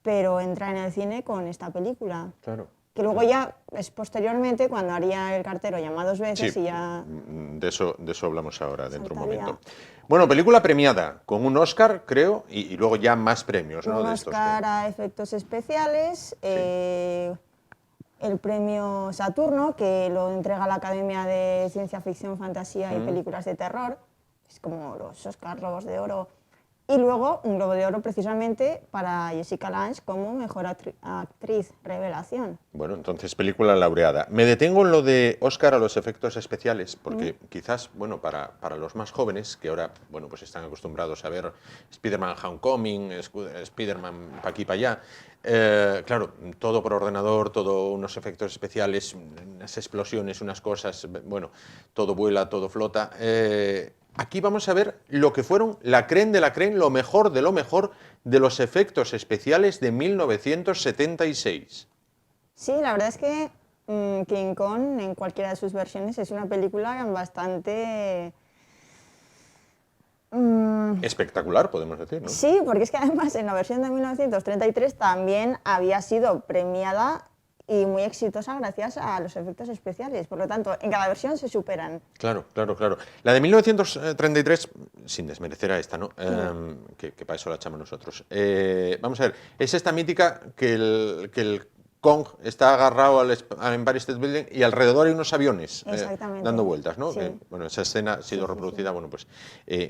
pero entra en el cine con esta película. Claro. Que luego ya es posteriormente cuando haría El cartero llama 2 veces y ya... De eso hablamos ahora, dentro de un momento. Bueno, película premiada, con un Oscar, creo, y luego ya más premios, ¿no? Un Oscar a efectos especiales, el premio Saturno, que lo entrega la Academia de Ciencia Ficción, Fantasía y Películas de Terror, es como los Oscar Globos de Oro. Y luego un Globo de Oro precisamente para Jessica Lange como mejor actriz revelación. Bueno, entonces película laureada. Me detengo en lo de Oscar a los efectos especiales, porque quizás, bueno, para los más jóvenes, que ahora, bueno, pues están acostumbrados a ver Spider-Man Homecoming, Spider-Man pa' aquí, pa' allá, claro, todo por ordenador, todo unos efectos especiales, unas explosiones, unas cosas, bueno, todo vuela, todo flota. Aquí vamos a ver lo que fueron la crème de la crème, lo mejor de los efectos especiales de 1976. Sí, la verdad es que King Kong, en cualquiera de sus versiones, es una película bastante... Espectacular, podemos decir, ¿no? Sí, porque es que además en la versión de 1933 también había sido premiada y muy exitosa gracias a los efectos especiales. Por lo tanto, en cada versión se superan. Claro, claro, claro. La de 1933, sin desmerecer a esta, ¿no? Que para eso la echamos nosotros. Vamos a ver, es esta mítica que el Kong está agarrado al Empire State Building y alrededor hay unos aviones dando vueltas, ¿no? Sí. Bueno, esa escena ha sido reproducida, bueno, pues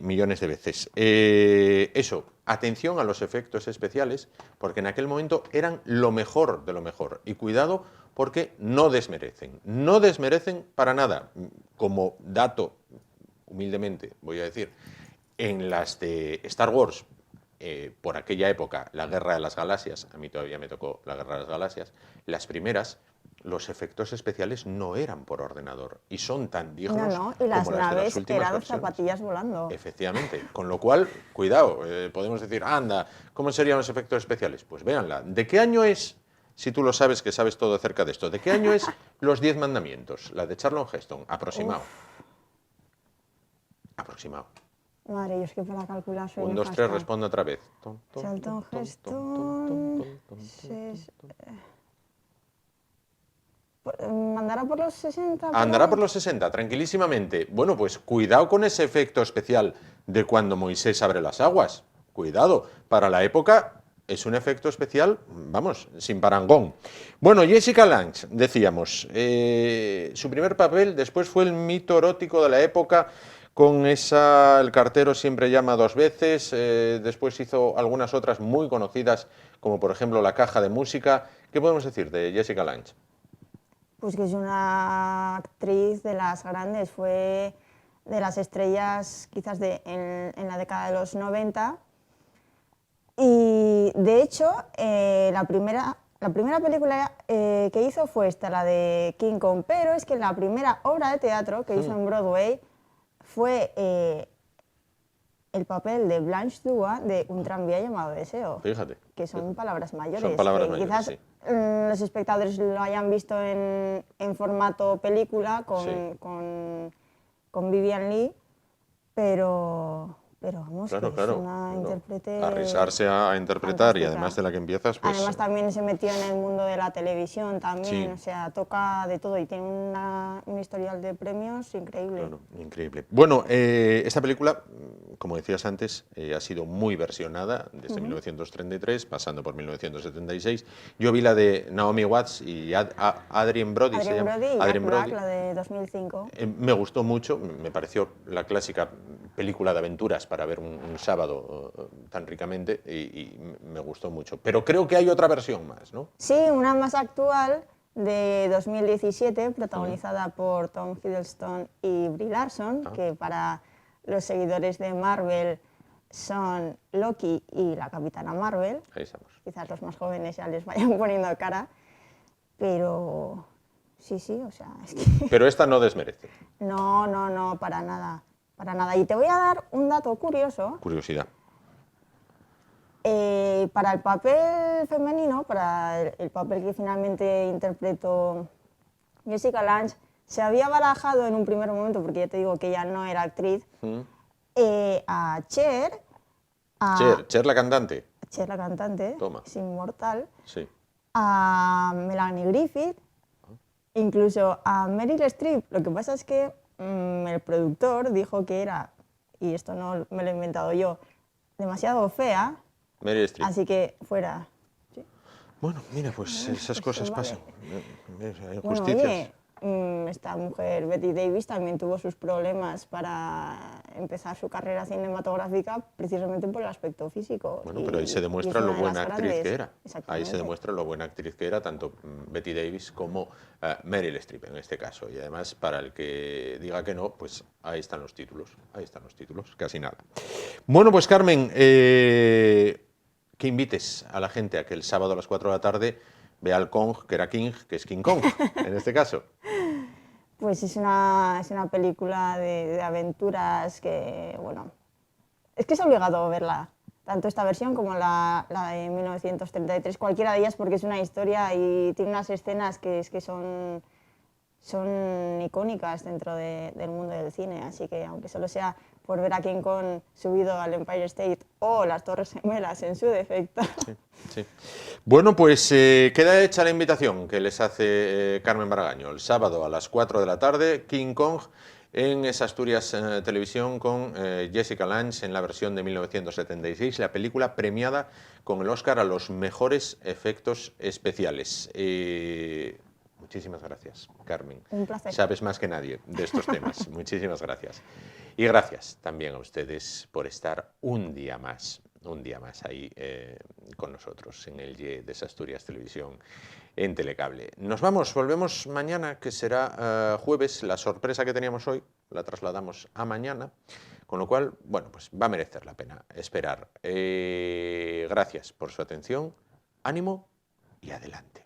millones de veces. Eso, atención a los efectos especiales, porque en aquel momento eran lo mejor de lo mejor. Y cuidado, porque no desmerecen para nada. Como dato, humildemente, voy a decir, en las de Star Wars, por aquella época, la Guerra de las Galaxias, a mí todavía me tocó la Guerra de las Galaxias, las primeras, los efectos especiales no eran por ordenador y son tan dignos y las como las de las naves últimas eran versiones. zapatillas volando. Efectivamente, con lo cual, cuidado, podemos decir, anda, ¿cómo serían los efectos especiales? Pues véanla. ¿De qué año es, si tú lo sabes, que sabes todo acerca de esto, de qué año es Los 10 Mandamientos? La de Charlton Heston, aproximado. Aproximado. Madre, yo es que para calcular soy 1, 2, 3, responde otra vez. Charlton Heston... ¿Andará por los 60? Andará por los 60, tranquilísimamente. Bueno, pues cuidado con ese efecto especial de cuando Moisés abre las aguas. Cuidado, para la época es un efecto especial, vamos, sin parangón. Bueno, Jessica Lange, decíamos, su primer papel después fue el mito erótico de la época, con esa El cartero siempre llama 2 veces, después hizo algunas otras muy conocidas, como por ejemplo La caja de música. ¿Qué podemos decir de Jessica Lange? Pues que es una actriz de las grandes, fue de las estrellas quizás en la década de los 90. Y de hecho, la primera película que hizo fue esta, la de King Kong, pero es que la primera obra de teatro que hizo en Broadway fue el papel de Blanche Dua de Un tranvía llamado Deseo. Fíjate. Que son palabras mayores. Son palabras mayores, quizás sí. Los espectadores lo hayan visto en formato película Sí. con Vivian Lee, pero vamos, Claro, que es claro. una intérprete Arriesgarse a interpretar fantástica. y además de la que empiezas, pues... Además también se metió en el mundo de la televisión también, Sí. o sea, toca de todo y tiene un historial de premios increíble. Claro, increíble. Bueno, esta película, como decías antes, ha sido muy versionada desde 1933, pasando por 1976. Yo vi la de Naomi Watts y Adrien Brody. Adrien Brody y Adrien Jack Black, Brody. la de 2005. Me gustó mucho, me pareció la clásica película de aventuras para ver un sábado tan ricamente y me gustó mucho. Pero creo que hay otra versión más, ¿no? Sí, una más actual de 2017, protagonizada por Tom Hiddleston y Brie Larson, que para los seguidores de Marvel son Loki y la Capitana Marvel. Ahí estamos. Quizás los más jóvenes ya les vayan poniendo cara, pero sí, o sea, es que... Pero esta no desmerece. No, para nada. Y te voy a dar un dato curioso. Curiosidad. Para el papel femenino, para el papel que finalmente interpretó Jessica Lange, se había barajado en un primer momento, porque ya te digo que ella no era actriz, a Cher, Cher, la cantante. Cher la cantante, Toma. es inmortal, Sí. a Melanie Griffith, incluso a Meryl Streep. Lo que pasa es que el productor dijo que era, y esto no me lo he inventado yo, demasiado fea, Meryl Streep. así que fuera. Bueno, mira, pues esas cosas vale. pasan. Bueno, Injusticias. oye, esta mujer, Betty Davis, también tuvo sus problemas para empezar su carrera cinematográfica precisamente por el aspecto físico. Bueno, pero ahí se demuestra lo buena actriz que era. Ahí se demuestra lo buena actriz que era tanto Betty Davis como Meryl Streep en este caso. Y además, para el que diga que no, pues ahí están los títulos. Ahí están los títulos, casi nada. Bueno, pues Carmen, que invites a la gente a que el sábado a las 4 de la tarde vea al Kong, que era King, que es King Kong, en este caso. Pues es una película de aventuras que, bueno, es que es obligado verla, tanto esta versión como la de 1933, cualquiera de ellas, porque es una historia y tiene unas escenas que son icónicas dentro del mundo del cine, así que aunque solo sea por ver a King Kong subido al Empire State o las Torres Gemelas en su defecto. Sí, sí. Bueno, pues queda hecha la invitación que les hace Carmen Baragaño el sábado a las 4 de la tarde, King Kong en esa Asturias Televisión con Jessica Lange en la versión de 1976, la película premiada con el Oscar a los mejores efectos especiales. Muchísimas gracias, Carmen. Un placer. Sabes más que nadie de estos temas. Muchísimas gracias. Y gracias también a ustedes por estar un día más ahí con nosotros en el YE de Asturias Televisión en Telecable. Nos vamos, volvemos mañana, que será jueves. La sorpresa que teníamos hoy la trasladamos a mañana, con lo cual, bueno, pues va a merecer la pena esperar. Gracias por su atención, ánimo y adelante.